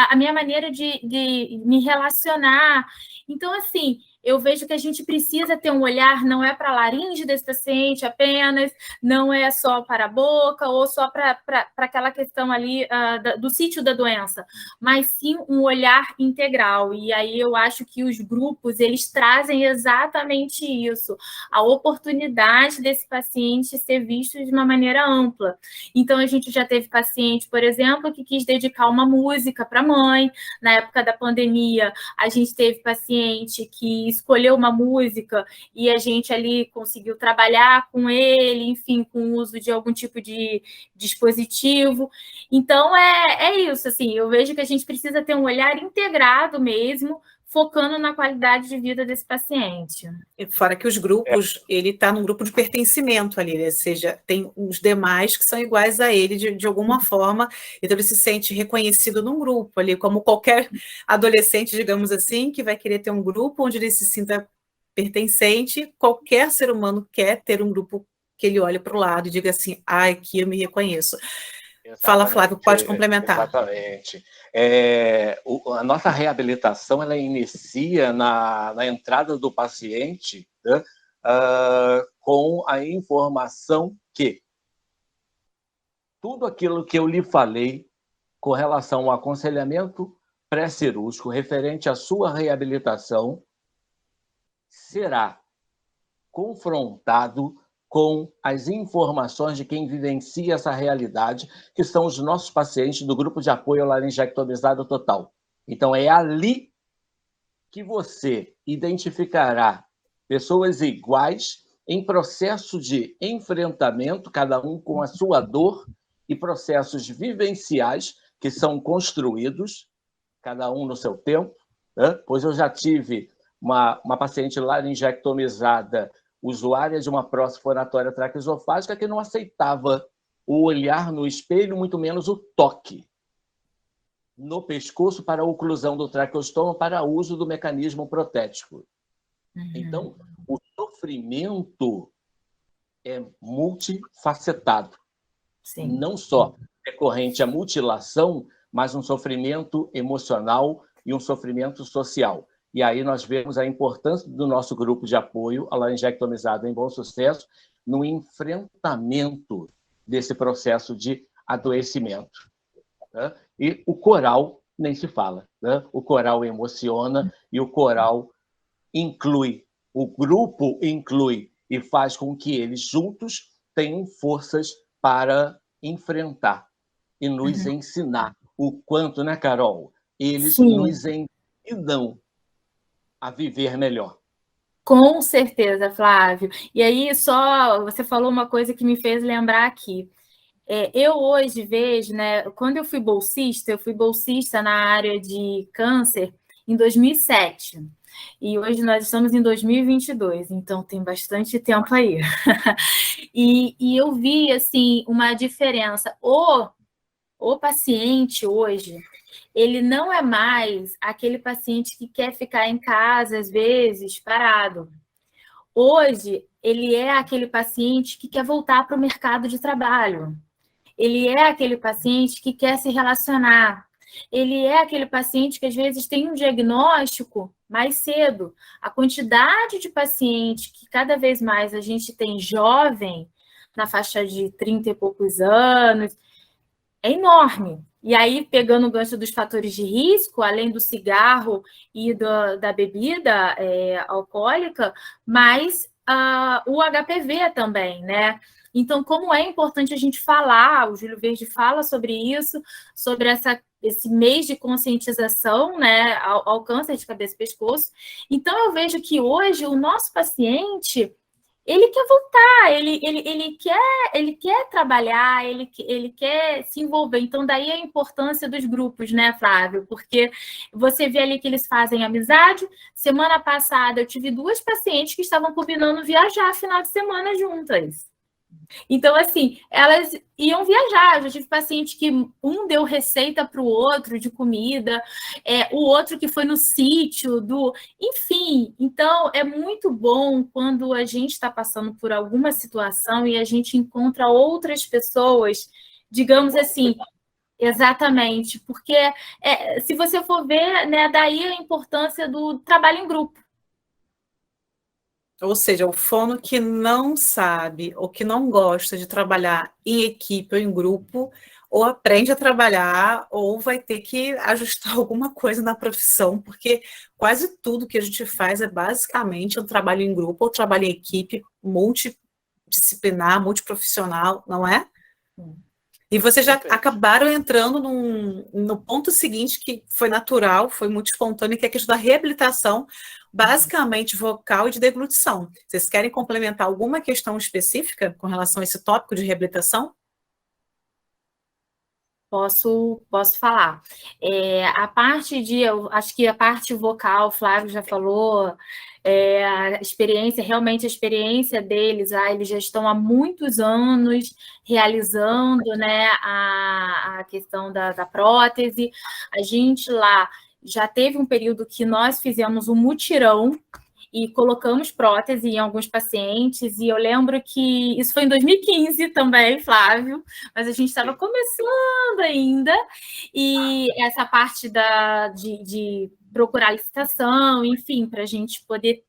a minha maneira de me relacionar. Então, assim, eu vejo que a gente precisa ter um olhar, não é para a laringe desse paciente apenas, não é só para a boca ou só para aquela questão ali do sítio da doença, mas sim um olhar integral. E aí eu acho que os grupos, eles trazem exatamente isso, a oportunidade desse paciente ser visto de uma maneira ampla. Então, a gente já teve paciente, por exemplo, que quis dedicar uma música para a mãe. Na época da pandemia, a gente teve paciente que escolheu uma música e a gente ali conseguiu trabalhar com ele, enfim, com o uso de algum tipo de dispositivo. Então, é isso, assim, eu vejo que a gente precisa ter um olhar integrado mesmo, focando na qualidade de vida desse paciente. Fora que os grupos, ele está num grupo de pertencimento ali, né? Ou seja, tem os demais que são iguais a ele de alguma forma, então ele se sente reconhecido num grupo ali, como qualquer adolescente, digamos assim, que vai querer ter um grupo onde ele se sinta pertencente. Qualquer ser humano quer ter um grupo que ele olhe para o lado e diga assim, aqui eu me reconheço. Exatamente. Fala, Flávio, pode complementar. Exatamente. A nossa reabilitação ela inicia na entrada do paciente, né, com a informação que tudo aquilo que eu lhe falei com relação ao aconselhamento pré-cirúrgico referente à sua reabilitação será confrontado com as informações de quem vivencia essa realidade, que são os nossos pacientes do grupo de apoio ao laringectomizado total. Então, é ali que você identificará pessoas iguais em processo de enfrentamento, cada um com a sua dor, e processos vivenciais que são construídos, cada um no seu tempo, né? Pois eu já tive uma paciente laringectomizada, usuária de uma próstata foratória traqueosofágica, que não aceitava o olhar no espelho, muito menos o toque no pescoço para a oclusão do traqueostoma, para uso do mecanismo protético. Então, o sofrimento é multifacetado. Sim. Não só recorrente à mutilação, mas um sofrimento emocional e um sofrimento social. E aí nós vemos a importância do nosso grupo de apoio, a laringectomizada em Bom Sucesso, no enfrentamento desse processo de adoecimento. Né? E o coral nem se fala. Né? O coral emociona e o coral inclui, o grupo inclui e faz com que eles juntos tenham forças para enfrentar e nos ensinar o quanto, né, Carol? Eles Sim. nos ensinam a viver melhor. Com certeza, Flávio. E aí, só você falou uma coisa que me fez lembrar aqui. Eu hoje vejo, né, quando eu fui bolsista na área de câncer em 2007. E hoje nós estamos em 2022, então tem bastante tempo aí. E eu vi, assim, uma diferença. O paciente hoje, ele não é mais aquele paciente que quer ficar em casa, às vezes, parado. Hoje, ele é aquele paciente que quer voltar para o mercado de trabalho. Ele é aquele paciente que quer se relacionar. Ele é aquele paciente que, às vezes, tem um diagnóstico mais cedo. A quantidade de paciente que cada vez mais a gente tem jovem, na faixa de 30 e poucos anos, é enorme. E aí, pegando o gancho dos fatores de risco, além do cigarro e da bebida alcoólica, mas o HPV também, né? Então, como é importante a gente falar, o Júlio Verde fala sobre isso, sobre esse mês de conscientização, né, ao câncer de cabeça e pescoço. Então, eu vejo que hoje o nosso paciente, ele quer voltar, ele quer trabalhar, ele quer se envolver. Então, daí a importância dos grupos, né, Flávio? Porque você vê ali que eles fazem amizade. Semana passada, eu tive 2 pacientes que estavam combinando viajar final de semana juntas. Então, assim, elas iam viajar. Eu já tive paciente que um deu receita para o outro de comida, o outro que foi no sítio, enfim. Então, é muito bom quando a gente está passando por alguma situação e a gente encontra outras pessoas, digamos assim, exatamente, porque se você for ver, né, daí a importância do trabalho em grupo. Ou seja, o fono que não sabe ou que não gosta de trabalhar em equipe ou em grupo, ou aprende a trabalhar, ou vai ter que ajustar alguma coisa na profissão, porque quase tudo que a gente faz é basicamente um trabalho em grupo ou trabalho em equipe, multidisciplinar, multiprofissional, não é? E vocês já acabaram entrando no ponto seguinte, que foi natural, foi muito espontâneo, que é a questão da reabilitação, basicamente vocal e de deglutição. Vocês querem complementar alguma questão específica com relação a esse tópico de reabilitação? Posso falar. Eu acho que a parte vocal, o Flávio já falou, a experiência, realmente a experiência deles, eles já estão há muitos anos realizando, né, a questão da prótese. A gente lá já teve um período que nós fizemos um mutirão e colocamos prótese em alguns pacientes, e eu lembro que isso foi em 2015 também, Flávio, mas a gente estava começando ainda, e essa parte de procurar licitação, enfim, para a gente poder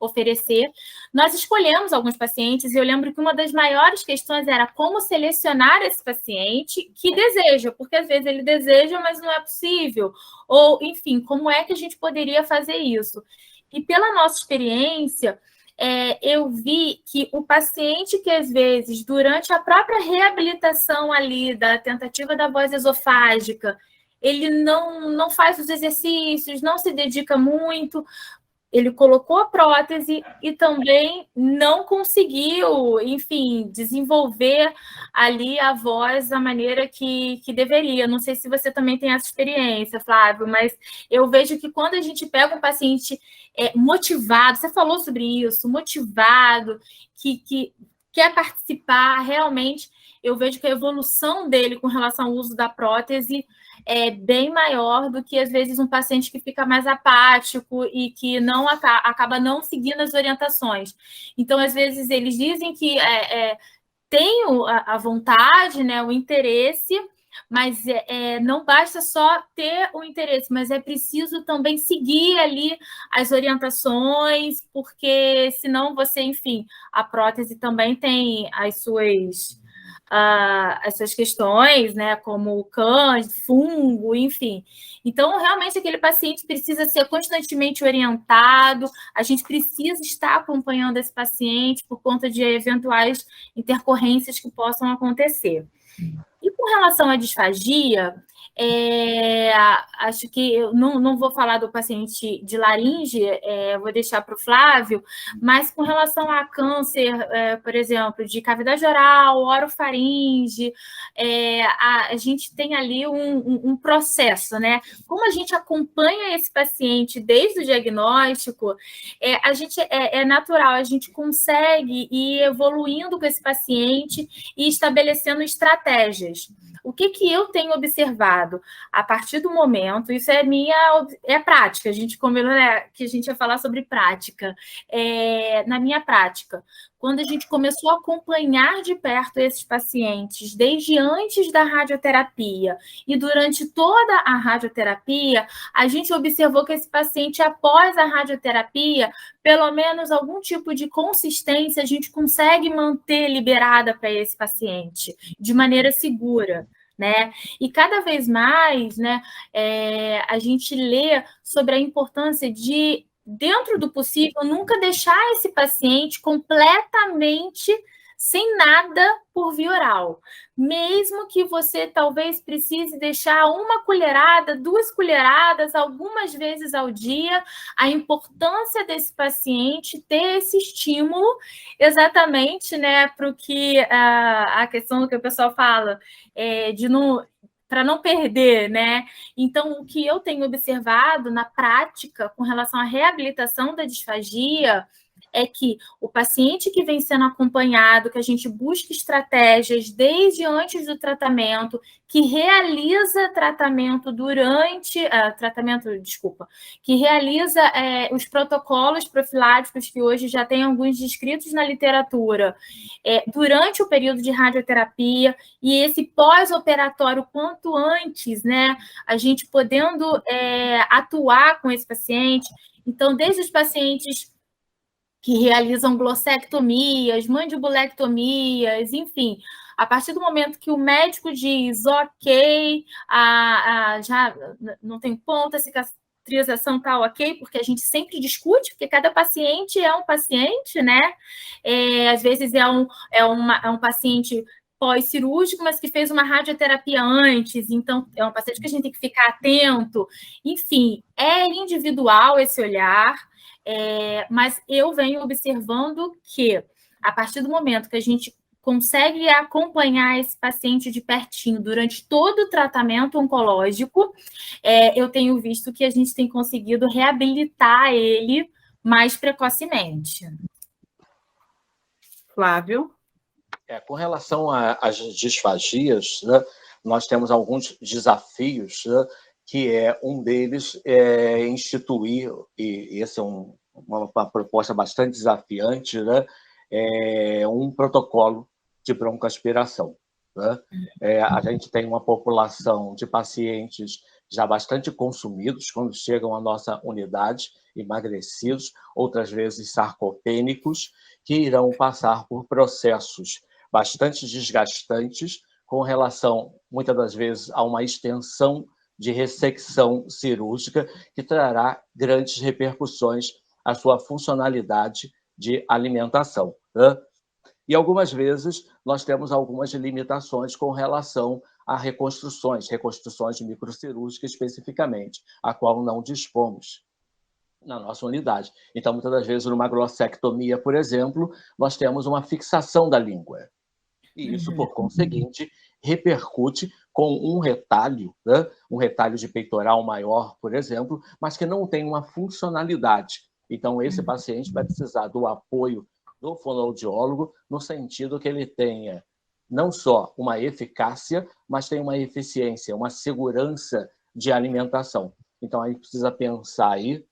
oferecer. Nós escolhemos alguns pacientes, e eu lembro que uma das maiores questões era como selecionar esse paciente que deseja, porque às vezes ele deseja, mas não é possível, ou, enfim, como é que a gente poderia fazer isso? E pela nossa experiência, eu vi que o paciente que, às vezes, durante a própria reabilitação ali da tentativa da voz esofágica, ele não faz os exercícios, não se dedica muito, ele colocou a prótese e também não conseguiu, enfim, desenvolver ali a voz da maneira que deveria. Não sei se você também tem essa experiência, Flávio, mas eu vejo que quando a gente pega um paciente motivado, você falou sobre isso, motivado, que quer participar, realmente, eu vejo que a evolução dele com relação ao uso da prótese é bem maior do que, às vezes, um paciente que fica mais apático e que não acaba não seguindo as orientações. Então, às vezes, eles dizem que tem a vontade, né, o interesse, mas não basta só ter o interesse, mas é preciso também seguir ali as orientações, porque senão você, enfim, a prótese também tem as suas questões, né, como câncer, fungo, enfim. Então, realmente, aquele paciente precisa ser constantemente orientado, a gente precisa estar acompanhando esse paciente por conta de eventuais intercorrências que possam acontecer. E com relação à disfagia, acho que eu não vou falar do paciente de laringe, vou deixar para o Flávio, mas com relação a câncer, por exemplo, de cavidade oral, orofaringe, a gente tem ali um processo, né? Como a gente acompanha esse paciente desde o diagnóstico, é natural, a gente consegue ir evoluindo com esse paciente e estabelecendo estratégias. O que eu tenho observado a partir do momento, isso é prática, a gente combinou, né, que a gente ia falar sobre prática. Na minha prática, quando a gente começou a acompanhar de perto esses pacientes, desde antes da radioterapia e durante toda a radioterapia, a gente observou que esse paciente, após a radioterapia, pelo menos algum tipo de consistência a gente consegue manter liberada para esse paciente, de maneira segura, né? E cada vez mais, né, a gente lê sobre a importância de, dentro do possível, nunca deixar esse paciente completamente sem nada por via oral. Mesmo que você talvez precise deixar 1 colherada, 2 colheradas, algumas vezes ao dia, a importância desse paciente ter esse estímulo exatamente, né, para o que a questão que o pessoal fala, de não... para não perder, né? Então, o que eu tenho observado na prática com relação à reabilitação da disfagia é que o paciente que vem sendo acompanhado, que a gente busca estratégias desde antes do tratamento, que realiza tratamento que realiza os protocolos profiláticos que hoje já tem alguns descritos na literatura, durante o período de radioterapia e esse pós-operatório quanto antes, né? A gente podendo atuar com esse paciente. Então, desde os pacientes que realizam glossectomias, mandibulectomias, enfim, a partir do momento que o médico diz, ok, já não tem ponto, a cicatrização está ok, porque a gente sempre discute, porque cada paciente é um paciente, né? Às vezes é um paciente pós-cirúrgico, mas que fez uma radioterapia antes, então é um paciente que a gente tem que ficar atento. Enfim, é individual esse olhar, mas eu venho observando que, a partir do momento que a gente consegue acompanhar esse paciente de pertinho durante todo o tratamento oncológico, eu tenho visto que a gente tem conseguido reabilitar ele mais precocemente. Flávio? Com relação às disfagias, né, nós temos alguns desafios, né, que um deles é instituir, e esse é uma proposta bastante desafiante, né, um protocolo de broncoaspiração. Né? A gente tem uma população de pacientes já bastante consumidos quando chegam à nossa unidade, emagrecidos, outras vezes sarcopênicos, que irão passar por processos bastante desgastantes com relação, muitas das vezes, a uma extensão de ressecção cirúrgica que trará grandes repercussões à sua funcionalidade de alimentação. Né? E algumas vezes nós temos algumas limitações com relação a reconstruções microcirúrgicas especificamente, a qual não dispomos. na nossa unidade. Então, muitas das vezes, numa glossectomia, por exemplo, nós temos uma fixação da língua. E isso, por conseguinte, repercute com um retalho, né? Um retalho de peitoral maior, por exemplo, mas que não tem uma funcionalidade. Então, esse paciente vai precisar do apoio do fonoaudiólogo, no sentido que ele tenha não só uma eficácia, mas tem uma eficiência, uma segurança de alimentação. Então, a gente precisa pensar aí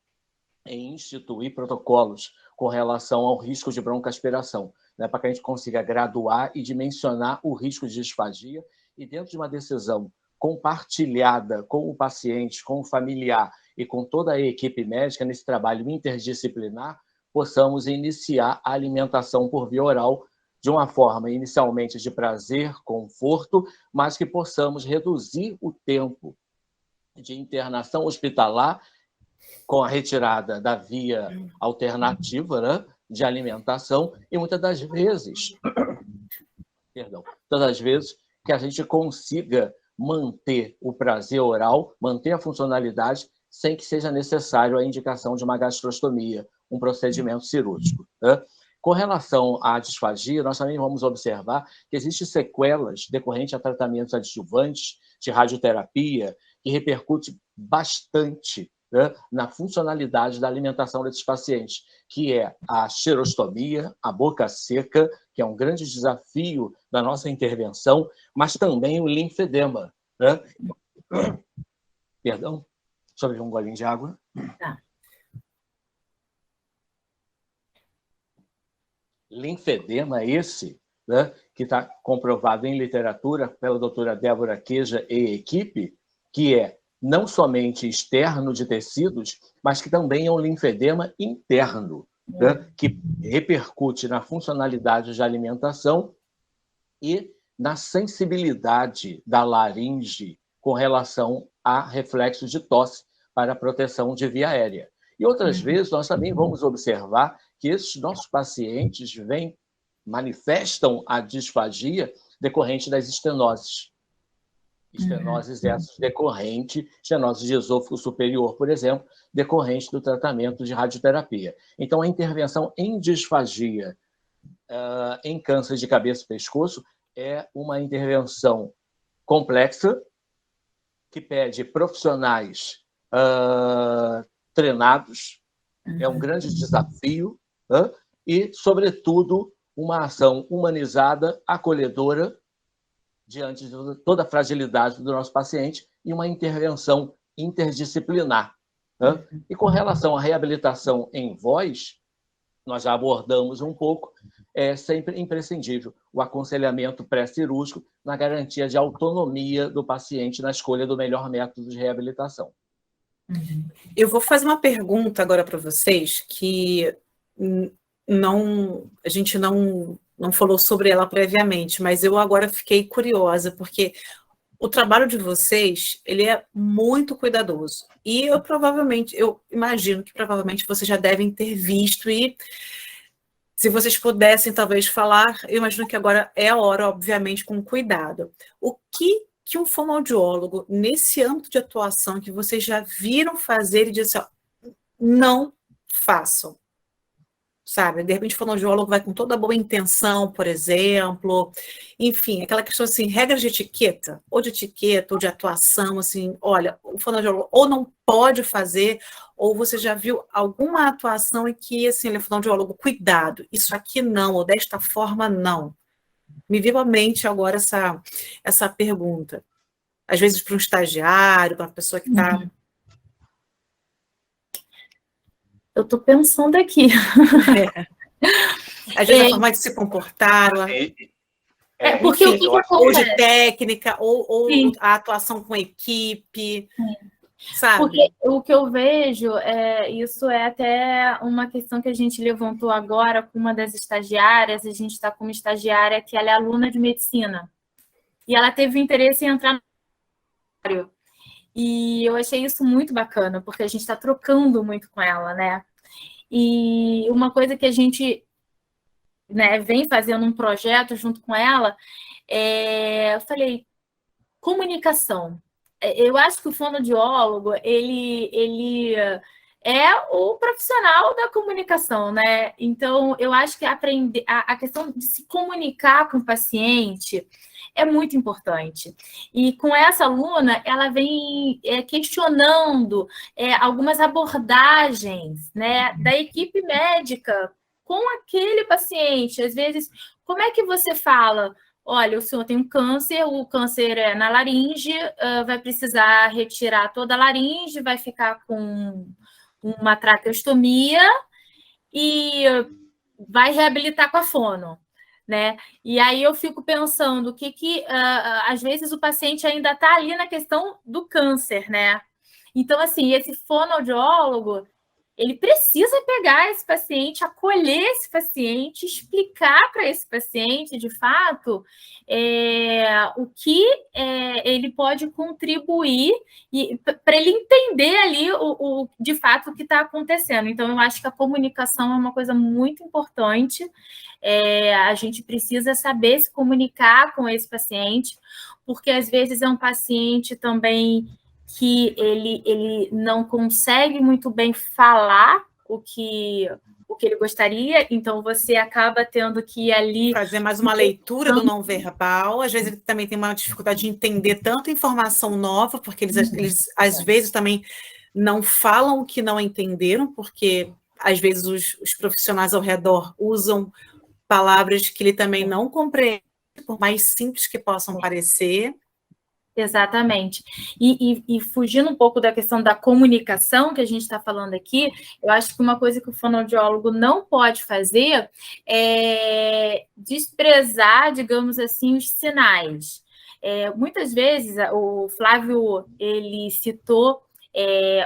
em instituir protocolos com relação ao risco de broncoaspiração, né, para que a gente consiga graduar e dimensionar o risco de disfagia e, dentro de uma decisão compartilhada com o paciente, com o familiar e com toda a equipe médica, nesse trabalho interdisciplinar, possamos iniciar a alimentação por via oral de uma forma inicialmente de prazer, conforto, mas que possamos reduzir o tempo de internação hospitalar com a retirada da via alternativa, né, de alimentação, e muitas das vezes que a gente consiga manter o prazer oral, manter a funcionalidade, sem que seja necessário a indicação de uma gastrostomia, um procedimento cirúrgico, né? Com relação à disfagia, nós também vamos observar que existem sequelas decorrentes a tratamentos adjuvantes de radioterapia, que repercute bastante, né, na funcionalidade da alimentação desses pacientes, que é a xerostomia, a boca seca, que é um grande desafio da nossa intervenção, mas também o linfedema, né? Perdão, deixa eu beber um golinho de água. Tá. Linfedema esse, né, que está comprovado em literatura pela doutora Débora Queja e equipe, que é não somente externo de tecidos, mas que também é um linfedema interno, né, que repercute na funcionalidade de alimentação e na sensibilidade da laringe com relação a reflexos de tosse para a proteção de via aérea. E outras vezes nós também vamos observar que esses nossos pacientes manifestam a disfagia decorrente das estenoses. Estenoses essas decorrentes, estenose de esôfago superior, por exemplo, decorrente do tratamento de radioterapia. Então, a intervenção em disfagia em câncer de cabeça e pescoço é uma intervenção complexa, que pede profissionais treinados, é um grande desafio, e, sobretudo, uma ação humanizada, acolhedora, diante de toda a fragilidade do nosso paciente, e uma intervenção interdisciplinar. E com relação à reabilitação em voz, nós já abordamos um pouco, é sempre imprescindível o aconselhamento pré-cirúrgico na garantia de autonomia do paciente na escolha do melhor método de reabilitação. Eu vou fazer uma pergunta agora para vocês que a gente não falou sobre ela previamente, mas eu agora fiquei curiosa, porque o trabalho de vocês, ele é muito cuidadoso. E eu imagino que provavelmente vocês já devem ter visto, e se vocês pudessem talvez falar, eu imagino que agora é a hora, obviamente, com cuidado. O que um fonoaudiólogo, nesse âmbito de atuação que vocês já viram fazer e dizem, não façam, sabe? De repente o fonoaudiólogo vai com toda a boa intenção, por exemplo, enfim, aquela questão assim, regras de etiqueta, ou de atuação, assim, olha, o fonoaudiólogo ou não pode fazer, ou você já viu alguma atuação em que, assim, ele é fonoaudiólogo, cuidado, isso aqui não, ou desta forma não. Me veio à mente agora essa pergunta. Às vezes para um estagiário, para uma pessoa que está... Eu estou pensando aqui. Às vezes a forma de se comportar... Porque enfim, ou de técnica, ou a atuação com equipe... Sabe? Porque o que eu vejo, isso é até uma questão que a gente levantou agora com uma das estagiárias. A gente está com uma estagiária que ela é aluna de medicina. E ela teve interesse em entrar no área. E eu achei isso muito bacana, porque a gente está trocando muito com ela, né? E uma coisa que a gente, né, vem fazendo um projeto junto com ela, eu falei, comunicação. Eu acho que o fonoaudiólogo, ele é o profissional da comunicação, né? Então, eu acho que aprender a questão de se comunicar com o paciente é muito importante. E com essa aluna, ela vem questionando algumas abordagens, né, da equipe médica com aquele paciente. Às vezes, como é que você fala? Olha, o senhor tem um câncer, o câncer é na laringe, vai precisar retirar toda a laringe, vai ficar com uma traqueostomia e vai reabilitar com a fono, né? E aí eu fico pensando que às vezes o paciente ainda está ali na questão do câncer, né? Então, assim, esse fonoaudiólogo, ele precisa pegar esse paciente, acolher esse paciente, explicar para esse paciente, de fato, o que ele pode contribuir para ele entender ali de fato o que está acontecendo. Então, eu acho que a comunicação é uma coisa muito importante. A gente precisa saber se comunicar com esse paciente, porque às vezes é um paciente também que ele não consegue muito bem falar o que ele gostaria, então você acaba tendo que ir ali... Fazer mais uma leitura do não verbal, às vezes ele também tem uma dificuldade de entender tanta informação nova, porque eles às vezes também não falam o que não entenderam, porque às vezes os profissionais ao redor usam palavras que ele também não compreende, por mais simples que possam parecer. Exatamente. E fugindo um pouco da questão da comunicação que a gente está falando aqui, eu acho que uma coisa que o fonoaudiólogo não pode fazer é desprezar, digamos assim, os sinais. Muitas vezes, o Flávio, ele citou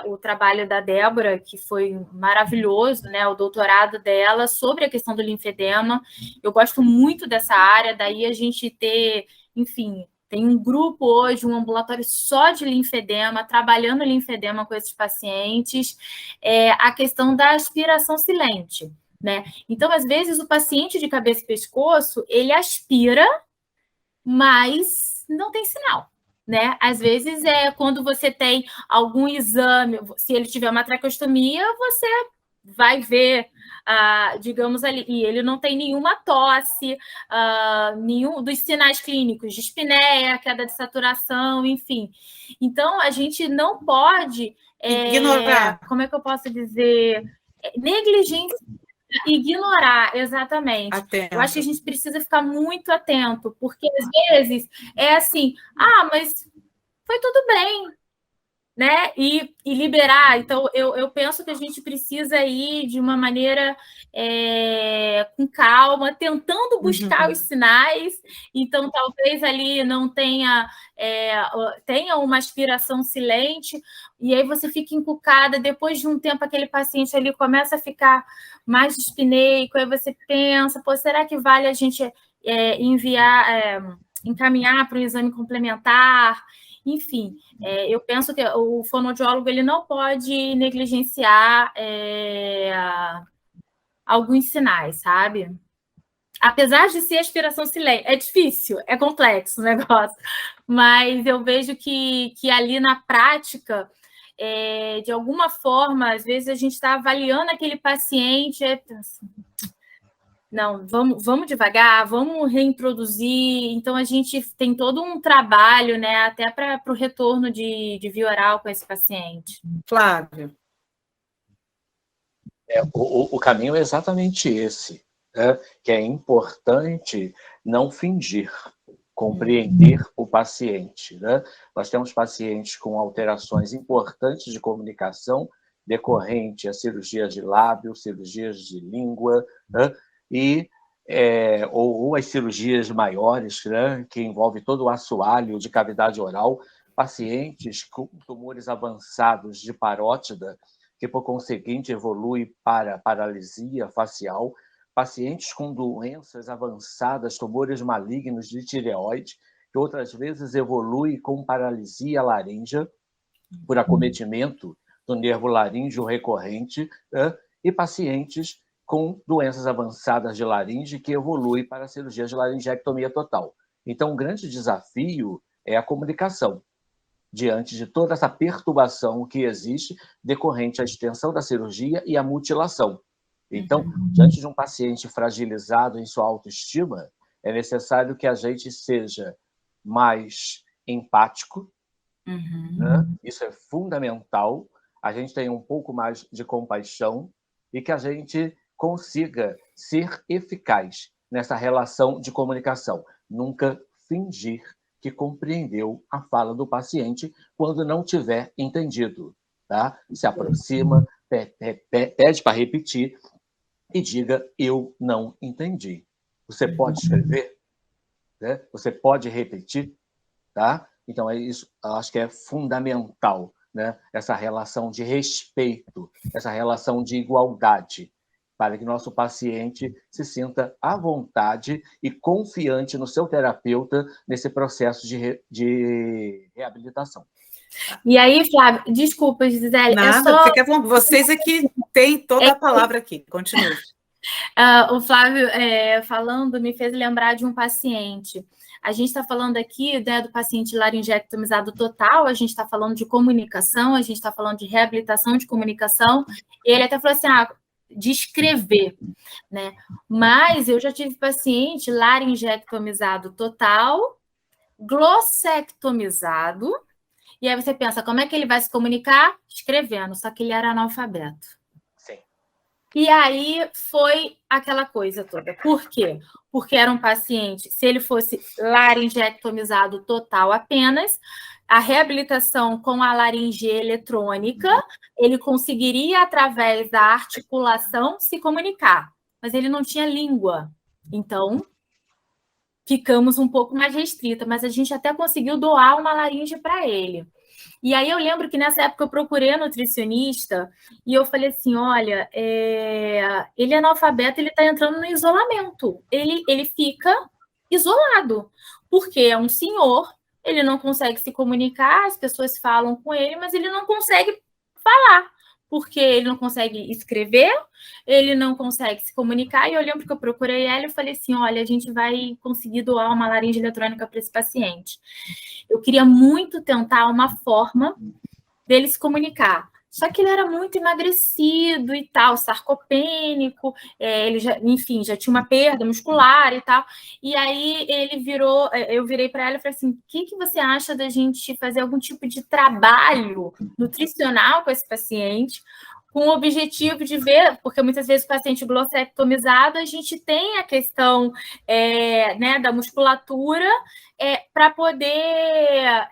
o trabalho da Débora, que foi maravilhoso, né? O doutorado dela sobre a questão do linfedema. Eu gosto muito dessa área, daí a gente ter, enfim... Tem um grupo hoje, um ambulatório só de linfedema, trabalhando linfedema com esses pacientes. A questão da aspiração silente, né? Então, às vezes, o paciente de cabeça e pescoço, ele aspira, mas não tem sinal, né? Às vezes, quando você tem algum exame, se ele tiver uma traqueostomia, você vai ver, digamos ali, e ele não tem nenhuma tosse, nenhum dos sinais clínicos de espinéia, queda de saturação, enfim. Então, a gente não pode... ignorar. Como é que eu posso dizer? Ignorar, exatamente. Atento. Eu acho que a gente precisa ficar muito atento, porque às vezes é assim, mas foi tudo bem, né? E liberar. Então, eu penso que a gente precisa ir de uma maneira com calma, tentando buscar os sinais. Então, talvez ali não tenha uma aspiração silente, e aí você fica encucada. Depois de um tempo, aquele paciente ali começa a ficar mais dispneico, aí você pensa, será que vale a gente encaminhar para um exame complementar? Enfim, eu penso que o fonoaudiólogo ele não pode negligenciar alguns sinais, sabe? Apesar de ser aspiração silente, é difícil, é complexo o negócio, mas eu vejo que ali na prática, de alguma forma, às vezes a gente está avaliando aquele paciente, não, vamos devagar, vamos reintroduzir. Então, a gente tem todo um trabalho, né, até para o retorno de via oral com esse paciente. Flávio. O caminho é exatamente esse, né? Que é importante não fingir, compreender o paciente, né? Nós temos pacientes com alterações importantes de comunicação decorrente a cirurgias de lábio, cirurgias de língua, né? Ou as cirurgias maiores, né, que envolve todo o assoalho de cavidade oral, pacientes com tumores avançados de parótida, que, por conseguinte, evolui para paralisia facial, pacientes com doenças avançadas, tumores malignos de tireoide, que outras vezes evolui com paralisia laríngea, por acometimento do nervo laríngeo recorrente, né, e pacientes com doenças avançadas de laringe que evolui para a cirurgia de laringectomia total. Então, o grande desafio é a comunicação. diante de toda essa perturbação que existe decorrente à extensão da cirurgia e à mutilação. Então, diante de um paciente fragilizado em sua autoestima, é necessário que a gente seja mais empático, né? Isso é fundamental, a gente tenha um pouco mais de compaixão e que a gente consiga ser eficaz nessa relação de comunicação. Nunca fingir que compreendeu a fala do paciente quando não tiver entendido. Tá? Se aproxima, pede para repetir e diga: eu não entendi. Você pode escrever? Né? Você pode repetir? Tá? Então, é isso, acho que é fundamental, né? Essa relação de respeito, essa relação de igualdade, para que nosso paciente se sinta à vontade e confiante no seu terapeuta nesse processo de reabilitação. E aí, Flávio, desculpa, Gisele. Nada, fica bom. Vocês aqui têm toda a palavra aqui. Continue. O Flávio falando me fez lembrar de um paciente. A gente está falando aqui, né, do paciente laringectomizado total, a gente está falando de comunicação, a gente está falando de reabilitação de comunicação. E ele até falou assim, de escrever, né? Mas eu já tive paciente laringectomizado total, glossectomizado, e aí você pensa, como é que ele vai se comunicar? Escrevendo, só que ele era analfabeto. Sim. E aí foi aquela coisa toda. Por quê? Porque era um paciente, se ele fosse laringectomizado total apenas, a reabilitação com a laringe eletrônica, ele conseguiria, através da articulação, se comunicar. Mas ele não tinha língua. Então, ficamos um pouco mais restrita, mas a gente até conseguiu doar uma laringe para ele. E aí eu lembro que nessa época eu procurei a nutricionista e eu falei assim, olha, ele é analfabeto, ele está entrando no isolamento. Ele fica isolado, porque é um senhor, ele não consegue se comunicar, as pessoas falam com ele, mas ele não consegue falar, porque ele não consegue escrever, ele não consegue se comunicar. E eu lembro que eu procurei ela e falei assim, olha, a gente vai conseguir doar uma laringe eletrônica para esse paciente. Eu queria muito tentar uma forma dele se comunicar. Só que ele era muito emagrecido e tal, sarcopênico, ele já, enfim, já tinha uma perda muscular e tal. E aí eu virei para ela e falei assim, o que você acha da gente fazer algum tipo de trabalho nutricional com esse paciente, com o objetivo de ver, porque muitas vezes o paciente glossectomizado, a gente tem a questão né, da musculatura para poder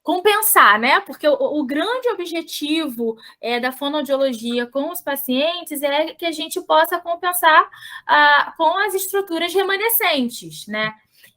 compensar, né? Porque o grande objetivo da fonoaudiologia com os pacientes é que a gente possa compensar com as estruturas remanescentes, né?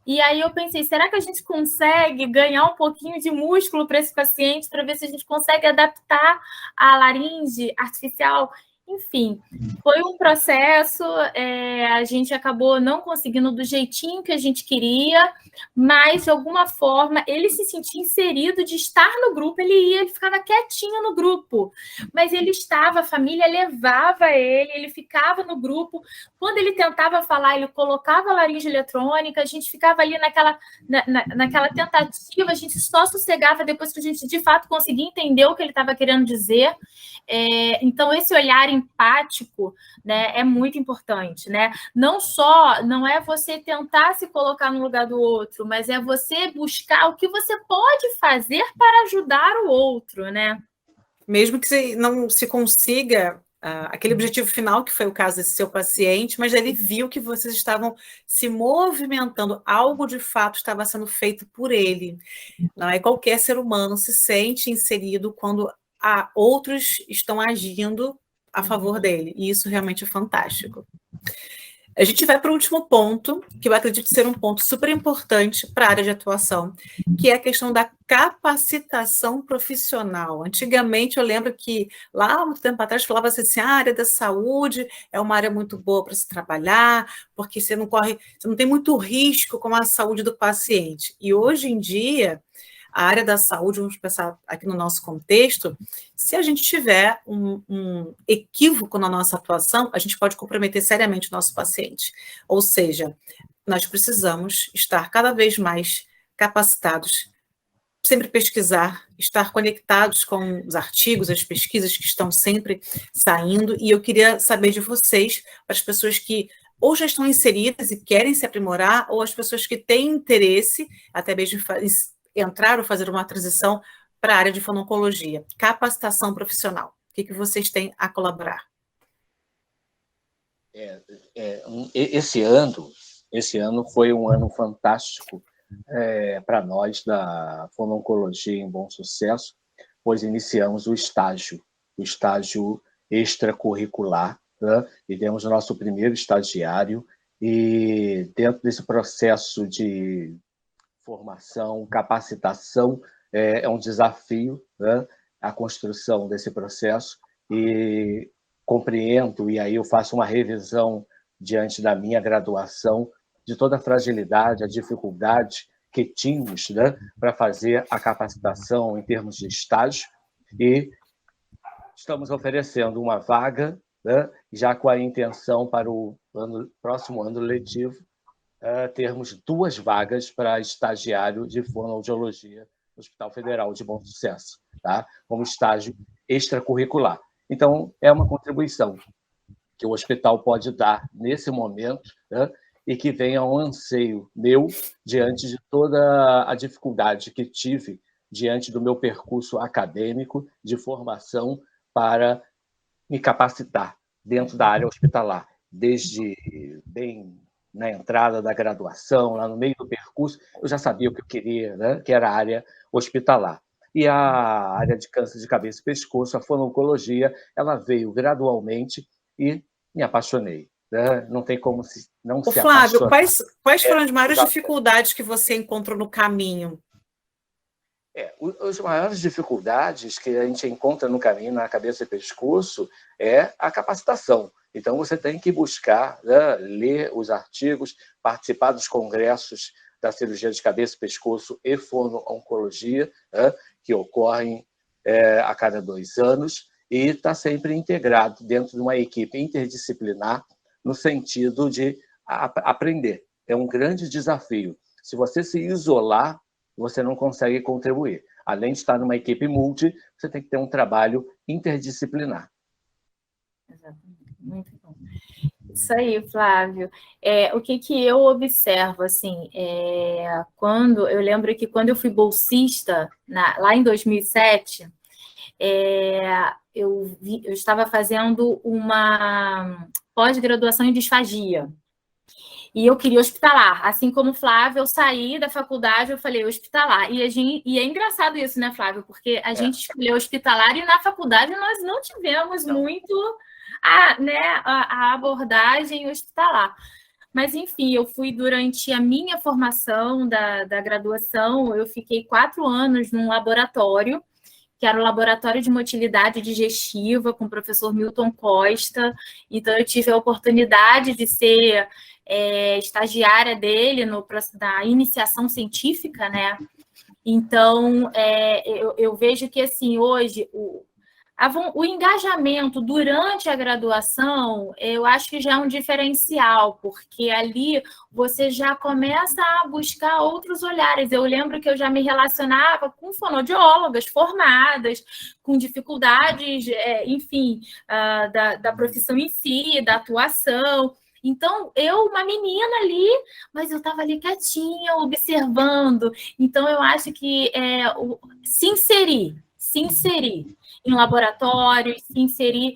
E aí eu pensei, será que a gente consegue ganhar um pouquinho de músculo para esse paciente, para ver se a gente consegue adaptar a laringe artificial? Enfim, foi um processo, a gente acabou não conseguindo do jeitinho que a gente queria, mas, de alguma forma, ele se sentia inserido de estar no grupo, ele ficava quietinho no grupo, mas ele estava, a família levava ele ficava no grupo. Quando ele tentava falar, ele colocava a laringe eletrônica, a gente ficava ali naquela tentativa, a gente só sossegava depois que a gente, de fato, conseguia entender o que ele estava querendo dizer. Então, esse olhar empático, né, é muito importante, né? Não é você tentar se colocar no lugar do outro, mas é você buscar o que você pode fazer para ajudar o outro, né? Mesmo que você não se consiga aquele objetivo final, que foi o caso desse seu paciente, mas ele viu que vocês estavam se movimentando, algo de fato estava sendo feito por ele. Não é qualquer ser humano se sente inserido quando outros estão agindo a favor dele, e isso realmente é fantástico. A gente vai para o último ponto, que eu acredito ser um ponto super importante para a área de atuação, que é a questão da capacitação profissional. Antigamente, eu lembro que lá há muito tempo atrás falava assim, a área da saúde é uma área muito boa para se trabalhar, porque você não tem muito risco com a saúde do paciente. E hoje em dia, a área da saúde, vamos pensar aqui no nosso contexto, se a gente tiver um equívoco na nossa atuação, a gente pode comprometer seriamente o nosso paciente. Ou seja, nós precisamos estar cada vez mais capacitados sempre pesquisar, estar conectados com os artigos, as pesquisas que estão sempre saindo, e eu queria saber de vocês, para as pessoas que ou já estão inseridas e querem se aprimorar, ou as pessoas que têm interesse, até mesmo entrar ou fazer uma transição para a área de fononcologia, capacitação profissional. O que vocês têm a colaborar? Esse ano foi um ano fantástico para nós da fononcologia em Bom Sucesso, pois iniciamos o estágio extracurricular, né? E temos o nosso primeiro estagiário, e dentro desse processo de formação, capacitação, é um desafio, né? A construção desse processo, e compreendo, e aí eu faço uma revisão diante da minha graduação, de toda a fragilidade, a dificuldade que tínhamos, né, para fazer a capacitação em termos de estágio, e estamos oferecendo uma vaga, né, já com a intenção para o próximo ano letivo, termos 2 vagas para estagiário de fonoaudiologia no Hospital Federal de Bom Sucesso, tá? Como estágio extracurricular. Então, é uma contribuição que o hospital pode dar nesse momento, né, e que venha um anseio meu diante de toda a dificuldade que tive diante do meu percurso acadêmico de formação para me capacitar dentro da área hospitalar, desde bem na entrada da graduação, lá no meio do percurso, eu já sabia o que eu queria, né, que era a área hospitalar. E a área de câncer de cabeça e pescoço, a fononcologia, ela veio gradualmente e me apaixonei. Né? Não tem como não se Flávio, apaixonar. quais foram as maiores dificuldades que você encontrou no caminho? As maiores dificuldades que a gente encontra no caminho, na cabeça e pescoço, é a capacitação. Então, você tem que buscar, né, ler os artigos, participar dos congressos da cirurgia de cabeça, pescoço e fono-oncologia, né, que ocorrem a cada 2 anos, e está sempre integrado dentro de uma equipe interdisciplinar, no sentido de aprender. É um grande desafio. Se você se isolar, você não consegue contribuir. Além de estar numa equipe multi, você tem que ter um trabalho interdisciplinar. Exatamente. Muito bom. Isso aí, Flávio. O que eu observo, assim, quando eu lembro que quando eu fui bolsista, lá em 2007, eu estava fazendo uma pós-graduação em disfagia. E eu queria hospitalar. Assim como o Flávio, eu saí da faculdade, eu falei hospitalar. E é engraçado isso, né, Flávio? Porque a gente escolheu hospitalar e na faculdade nós não tivemos muito a abordagem hospitalar. Mas, enfim, eu fui durante a minha formação da graduação, eu fiquei 4 anos num laboratório, que era o Laboratório de Motilidade Digestiva, com o professor Milton Costa. Então, eu tive a oportunidade de ser estagiária dele na iniciação científica, né? Então, eu vejo que, assim, hoje, o engajamento durante a graduação, eu acho que já é um diferencial, porque ali você já começa a buscar outros olhares. Eu lembro que eu já me relacionava com fonoaudiólogas formadas, com dificuldades, enfim, da profissão em si, da atuação. Então, uma menina ali, mas eu estava ali quietinha, observando. Então, eu acho que se inserir em laboratórios, se inserir,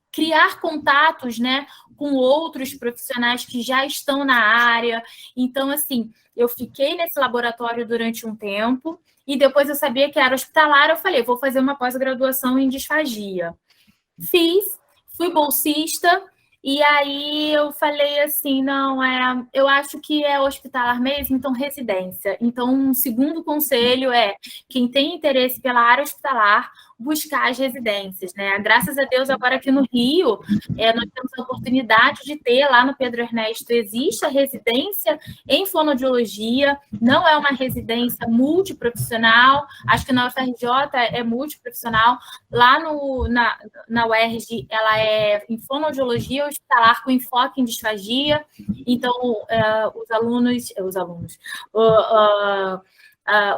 criar contatos, né, com outros profissionais que já estão na área. Então, assim, eu fiquei nesse laboratório durante um tempo e depois eu sabia que era hospitalar, eu falei, vou fazer uma pós-graduação em disfagia. Fui bolsista, e aí eu falei assim, não, eu acho que é hospitalar mesmo, então residência. Então, um segundo conselho quem tem interesse pela área hospitalar, buscar as residências, né? Graças a Deus, agora aqui no Rio, nós temos a oportunidade de ter, lá no Pedro Ernesto, existe a residência em fonoaudiologia, não é uma residência multiprofissional, acho que na UFRJ é multiprofissional, lá na UERJ ela é em fonoaudiologia hospitalar com enfoque em disfagia, então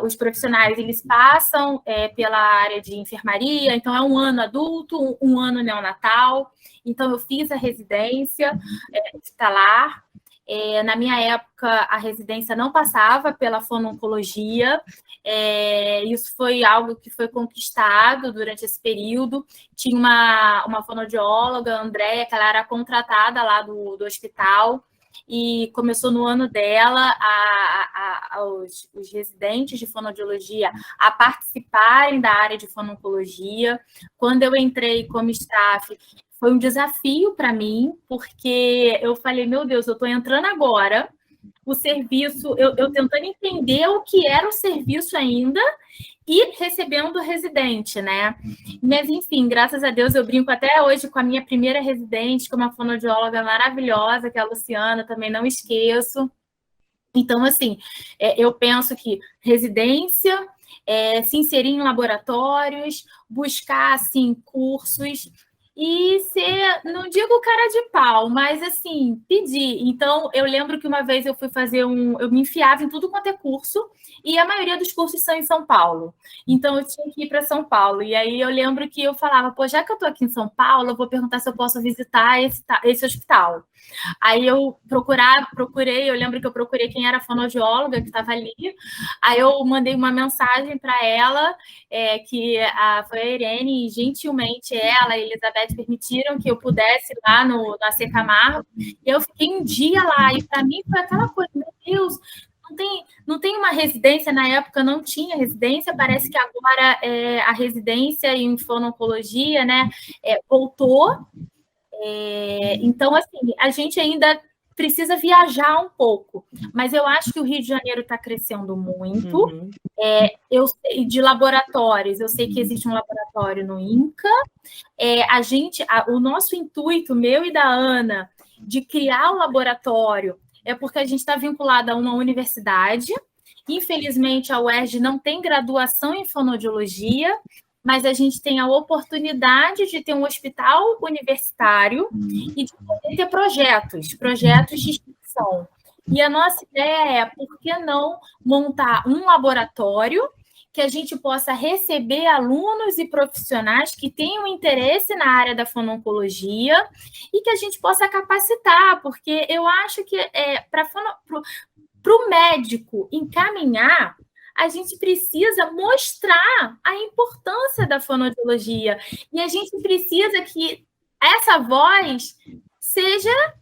os profissionais, eles passam pela área de enfermaria, então é um ano adulto, um ano neonatal, então eu fiz a residência hospitalar. Na minha época, a residência não passava pela fono-oncologia, isso foi algo que foi conquistado durante esse período. Tinha uma fonoaudióloga, Andréia, que ela era contratada lá do hospital, e começou no ano dela os residentes de fonoaudiologia a participarem da área de fono-oncologia. Quando eu entrei como staff, foi um desafio para mim, porque eu falei, meu Deus, eu estou entrando agora, o serviço, eu tentando entender o que era o serviço ainda e recebendo residente, né? Mas, enfim, graças a Deus, eu brinco até hoje com a minha primeira residente, que é uma fonoaudióloga maravilhosa, que é a Luciana, também não esqueço. Então, assim, eu penso que residência, se inserir em laboratórios, buscar, assim, cursos e ser, não digo cara de pau, mas, assim, pedir. Então, eu lembro que uma vez eu fui fazer eu me enfiava em tudo quanto é curso, e a maioria dos cursos são em São Paulo. Então, eu tinha que ir para São Paulo. E aí, eu lembro que eu falava, pô, já que eu estou aqui em São Paulo, eu vou perguntar se eu posso visitar esse hospital. Aí eu procurei, eu lembro que eu procurei quem era a fonoaudióloga que estava ali, aí eu mandei uma mensagem para ela, que foi a Irene, e gentilmente ela e a Elizabeth permitiram que eu pudesse ir lá na C. Camargo, e eu fiquei um dia lá, e para mim foi aquela coisa, meu Deus, não tem uma residência, na época não tinha residência, parece que agora a residência em fono-oncologia, né, voltou. Então, assim, a gente ainda precisa viajar um pouco, mas eu acho que o Rio de Janeiro está crescendo muito. Eu sei de laboratórios, eu sei que existe um laboratório no INCA. O nosso intuito, meu e da Ana, de criar o laboratório é porque a gente está vinculado a uma universidade. Infelizmente, a UERJ não tem graduação em fonoaudiologia, mas a gente tem a oportunidade de ter um hospital universitário e de poder ter projetos de extensão. E a nossa ideia é, por que não montar um laboratório que a gente possa receber alunos e profissionais que tenham interesse na área da fono-oncologia e que a gente possa capacitar, porque eu acho que para o médico encaminhar, a gente precisa mostrar a importância da fonoaudiologia e a gente precisa que essa voz seja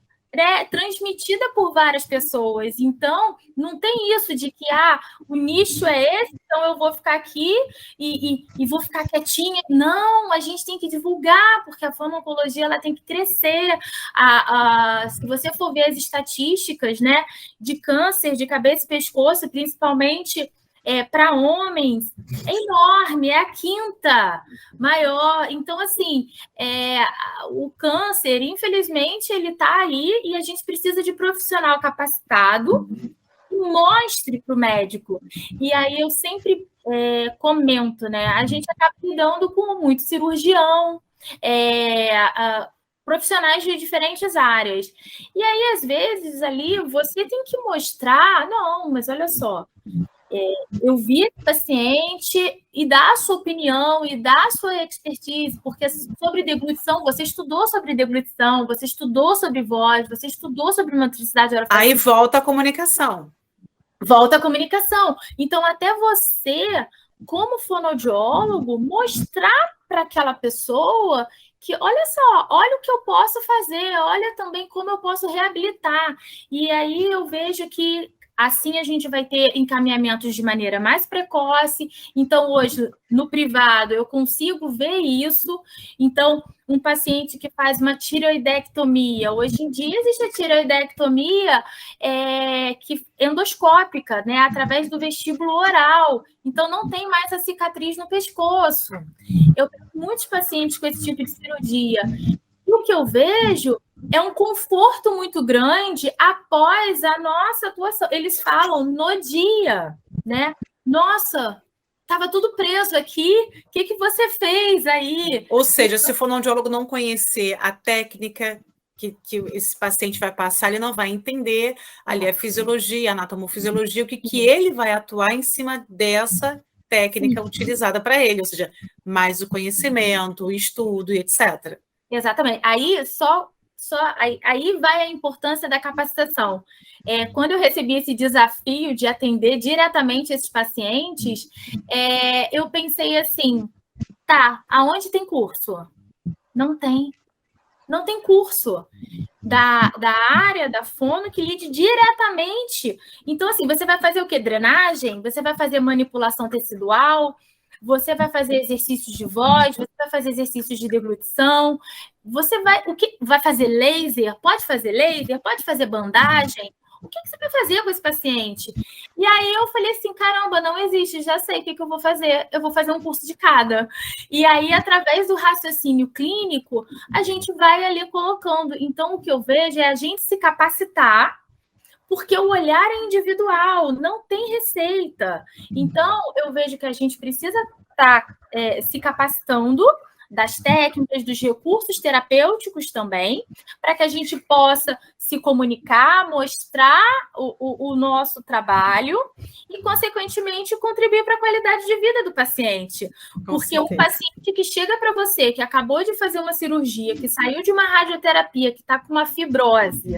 transmitida por várias pessoas. Então, não tem isso de que o nicho é esse, então eu vou ficar aqui e vou ficar quietinha. Não, a gente tem que divulgar, porque a fono-oncologia ela tem que crescer. Se você for ver as estatísticas, né, de câncer de cabeça e pescoço, principalmente para homens, é enorme, é a quinta maior. Então, assim, o câncer, infelizmente, ele está aí e a gente precisa de profissional capacitado que mostre para o médico. E aí eu sempre comento, né? A gente acaba lidando com muito cirurgião, profissionais de diferentes áreas. E aí, às vezes, ali, você tem que mostrar, não, mas olha só, eu vi esse paciente e dá a sua opinião e dá a sua expertise, porque sobre deglutição, você estudou sobre deglutição, você estudou sobre voz, você estudou sobre motricidade orofacial. Aí volta a comunicação. Volta a comunicação. Então, até você, como fonoaudiólogo, mostrar para aquela pessoa que, olha só, olha o que eu posso fazer, olha também como eu posso reabilitar. E aí eu vejo que Assim a gente vai ter encaminhamentos de maneira mais precoce. Então, hoje, no privado, eu consigo ver isso. Então, um paciente que faz uma tireoidectomia, hoje em dia existe a tireoidectomia endoscópica, né, através do vestíbulo oral. Então, não tem mais a cicatriz no pescoço. Eu tenho muitos pacientes com esse tipo de cirurgia. E o que eu vejo é um conforto muito grande após a nossa atuação. Eles falam no dia, né? Nossa, estava tudo preso aqui, o que você fez aí? Ou seja, se o fonoaudiólogo não conhecer a técnica que esse paciente vai passar, ele não vai entender ali a fisiologia, a anatomofisiologia, o que ele vai atuar em cima dessa técnica utilizada para ele, ou seja, mais o conhecimento, o estudo e etc. Exatamente. Aí vai a importância da capacitação. Quando eu recebi esse desafio de atender diretamente esses pacientes, eu pensei assim, tá, aonde tem curso? Não tem. Não tem curso da área da fono que lide diretamente. Então, assim, você vai fazer o quê? Drenagem? Você vai fazer manipulação tecidual? Você vai fazer exercícios de voz? Você vai fazer exercícios de deglutição? Vai fazer laser? Pode fazer laser? Pode fazer bandagem? O que você vai fazer com esse paciente? E aí eu falei assim, caramba, não existe, já sei o que eu vou fazer. Eu vou fazer um curso de cada. E aí, através do raciocínio clínico, a gente vai ali colocando. Então, o que eu vejo é a gente se capacitar, porque o olhar é individual, não tem receita. Então, eu vejo que a gente precisa estar se capacitando das técnicas, dos recursos terapêuticos também, para que a gente possa se comunicar, mostrar o nosso trabalho e, consequentemente, contribuir para a qualidade de vida do paciente. Porque o paciente que chega para você, que acabou de fazer uma cirurgia, que saiu de uma radioterapia, que está com uma fibrose,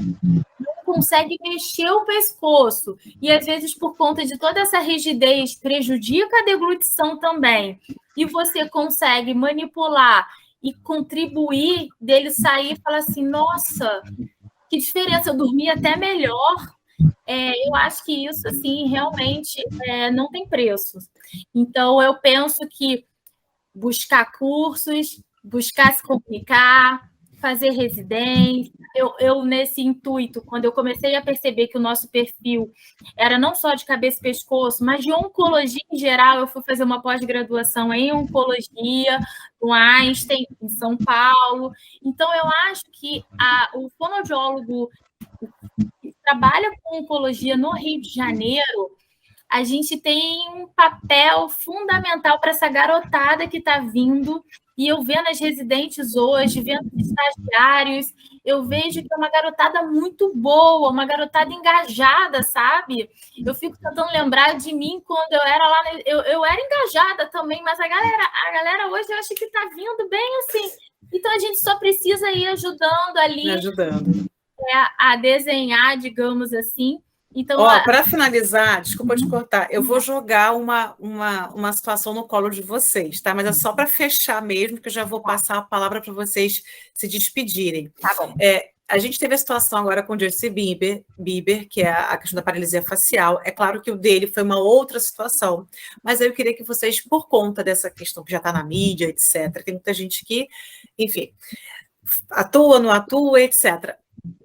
consegue mexer o pescoço e, às vezes, por conta de toda essa rigidez, prejudica a deglutição também, e você consegue manipular e contribuir dele sair e falar assim, nossa, que diferença, eu dormi até melhor. Eu acho que isso, assim, realmente não tem preço. Então, eu penso que buscar cursos, buscar se comunicar, fazer residência. Eu, nesse intuito, quando eu comecei a perceber que o nosso perfil era não só de cabeça e pescoço, mas de oncologia em geral, eu fui fazer uma pós-graduação em oncologia, no Einstein, em São Paulo. Então, eu acho que o fonoaudiólogo que trabalha com oncologia no Rio de Janeiro, a gente tem um papel fundamental para essa garotada que está vindo. E eu vendo as residentes hoje, vendo os estagiários, eu vejo que é uma garotada muito boa, uma garotada engajada, sabe? Eu fico tentando lembrar de mim quando eu era lá, eu era engajada também, mas a galera hoje eu acho que está vindo bem assim. Então a gente só precisa ir ajudando ali, a desenhar, digamos assim. Então, para finalizar, desculpa te cortar, eu vou jogar uma situação no colo de vocês, tá? Mas é só para fechar mesmo, que eu já vou passar a palavra para vocês se despedirem. Tá bom. A gente teve a situação agora com o Justin Bieber, que é a questão da paralisia facial. É claro que o dele foi uma outra situação, mas eu queria que vocês, por conta dessa questão que já está na mídia, etc., tem muita gente que, enfim, atua, não atua, etc.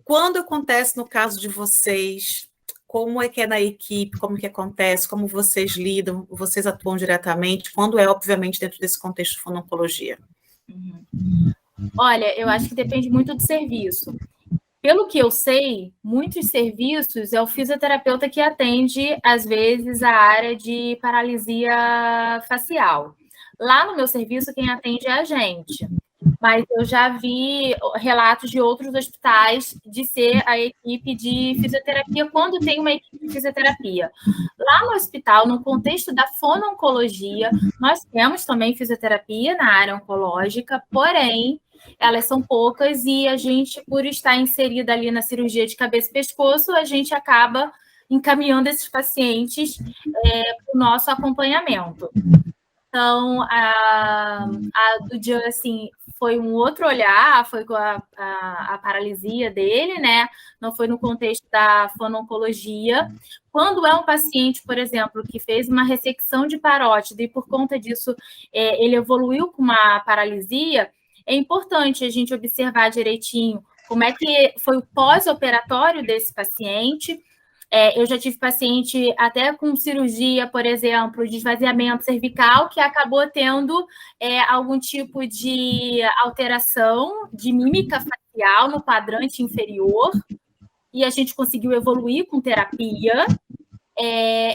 Quando acontece no caso de vocês, como é que é na equipe, como que acontece, como vocês lidam, vocês atuam diretamente, quando é, obviamente, dentro desse contexto de fononcologia? Olha, eu acho que depende muito do serviço. Pelo que eu sei, muitos serviços é o fisioterapeuta que atende, às vezes, a área de paralisia facial. Lá no meu serviço, quem atende é a gente. Mas eu já vi relatos de outros hospitais de ser a equipe de fisioterapia quando tem uma equipe de fisioterapia. Lá no hospital, no contexto da fono-oncologia, nós temos também fisioterapia na área oncológica, porém, elas são poucas e a gente, por estar inserida ali na cirurgia de cabeça e pescoço, a gente acaba encaminhando esses pacientes para o nosso acompanhamento. Então, a do Justin foi um outro olhar, foi com a paralisia dele, né? Não foi no contexto da fono-oncologia. Quando é um paciente, por exemplo, que fez uma ressecção de parótida e por conta disso ele evoluiu com uma paralisia, é importante a gente observar direitinho como é que foi o pós-operatório desse paciente. Eu já tive paciente até com cirurgia, por exemplo, de esvaziamento cervical, que acabou tendo algum tipo de alteração de mímica facial no quadrante inferior, e a gente conseguiu evoluir com terapia.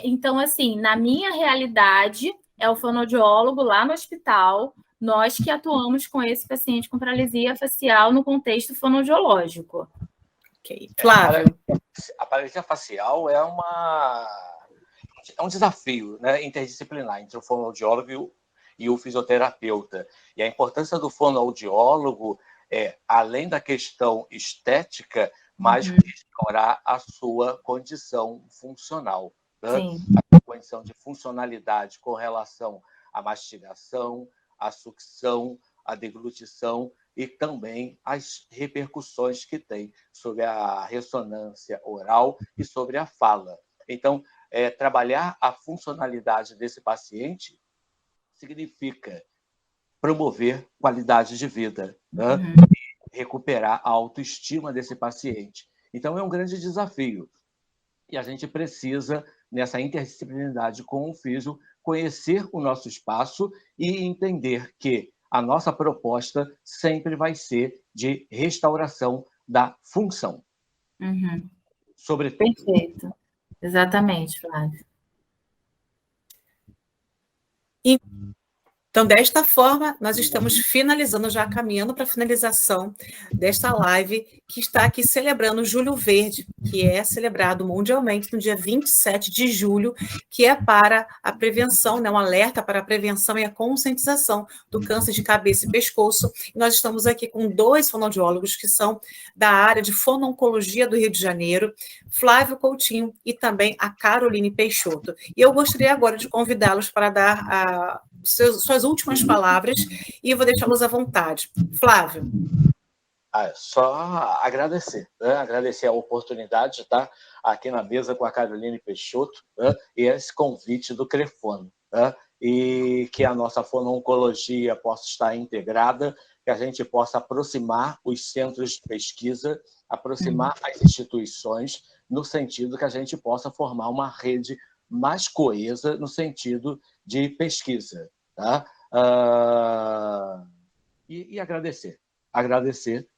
Então, assim, na minha realidade, é o fonoaudiólogo lá no hospital, nós que atuamos com esse paciente com paralisia facial no contexto fonoaudiológico. Ok. Flávio. A paralisia facial é um desafio, né, interdisciplinar entre o fonoaudiólogo e o fisioterapeuta. E a importância do fonoaudiólogo além da questão estética, mas restaurar a sua condição funcional. Né? A condição de funcionalidade com relação à mastigação, à sucção, à deglutição e também as repercussões que tem sobre a ressonância oral e sobre a fala. Então, trabalhar a funcionalidade desse paciente significa promover qualidade de vida, né? E recuperar a autoestima desse paciente. Então, é um grande desafio. E a gente precisa, nessa interdisciplinaridade com o físio, conhecer o nosso espaço e entender que a nossa proposta sempre vai ser de restauração da função. Sobretudo. Perfeito. Exatamente, Flávio. Então, desta forma, nós estamos finalizando, já caminhando para a finalização desta live, que está aqui celebrando o Julho Verde, que é celebrado mundialmente no dia 27 de julho, que é para a prevenção, né, um alerta para a prevenção e a conscientização do câncer de cabeça e pescoço. E nós estamos aqui com 2 fonoaudiólogos que são da área de fono-oncologia do Rio de Janeiro, Flávio Coutinho e também a Caroline Peixoto. E eu gostaria agora de convidá-los para dar suas últimas palavras e eu vou deixá-los à vontade. Flávio. Só agradecer, né? Agradecer a oportunidade de estar aqui na mesa com a Caroline Peixoto, né? E esse convite do Crefono, né? E que a nossa fono-oncologia possa estar integrada, que a gente possa aproximar os centros de pesquisa, aproximar as instituições, no sentido que a gente possa formar uma rede mais coesa no sentido de pesquisa. Tá? E agradecer,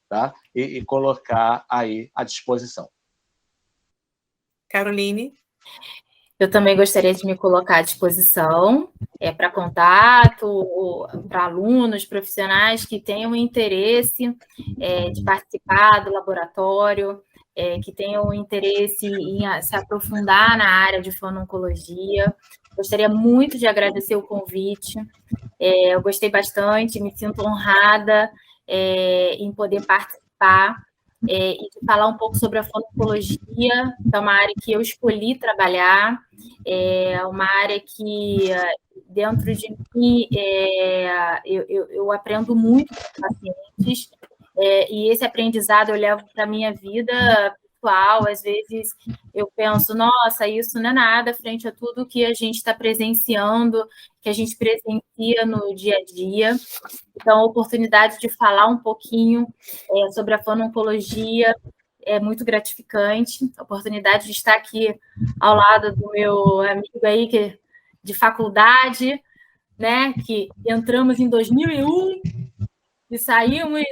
tá? E colocar aí à disposição. Caroline? Eu também gostaria de me colocar à disposição para contato, para alunos, profissionais que tenham interesse de participar do laboratório, que tenham interesse em se aprofundar na área de fono-oncologia. Gostaria muito de agradecer o convite. Eu gostei bastante, me sinto honrada em poder participar e de falar um pouco sobre a fono-oncologia, que é uma área que eu escolhi trabalhar, é uma área que, dentro de mim, eu aprendo muito com os pacientes, e esse aprendizado eu levo para a minha vida pessoal. Às vezes eu penso, nossa, isso não é nada frente a tudo que a gente está presenciando, que a gente presencia no dia a dia. Então, a oportunidade de falar um pouquinho sobre a fono-oncologia é muito gratificante. A oportunidade de estar aqui ao lado do meu amigo aí de faculdade, né, que entramos em 2001 e saímos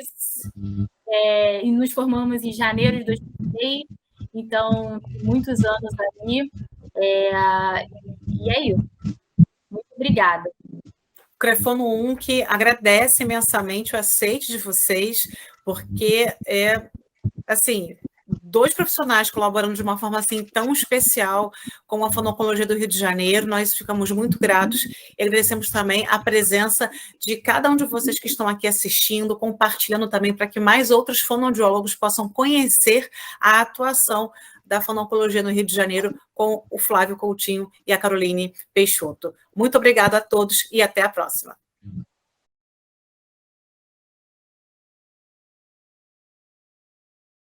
e nos formamos em janeiro de 2006, então, muitos anos ali, e é isso. Muito obrigada. O Crefono 1 que agradece imensamente o aceite de vocês, porque assim, 2 profissionais colaborando de uma forma assim tão especial como a fono-oncologia do Rio de Janeiro. Nós ficamos muito gratos e agradecemos também a presença de cada um de vocês que estão aqui assistindo, compartilhando também para que mais outros fonoaudiólogos possam conhecer a atuação da fono-oncologia no Rio de Janeiro com o Flávio Coutinho e a Caroline Peixoto. Muito obrigada a todos e até a próxima.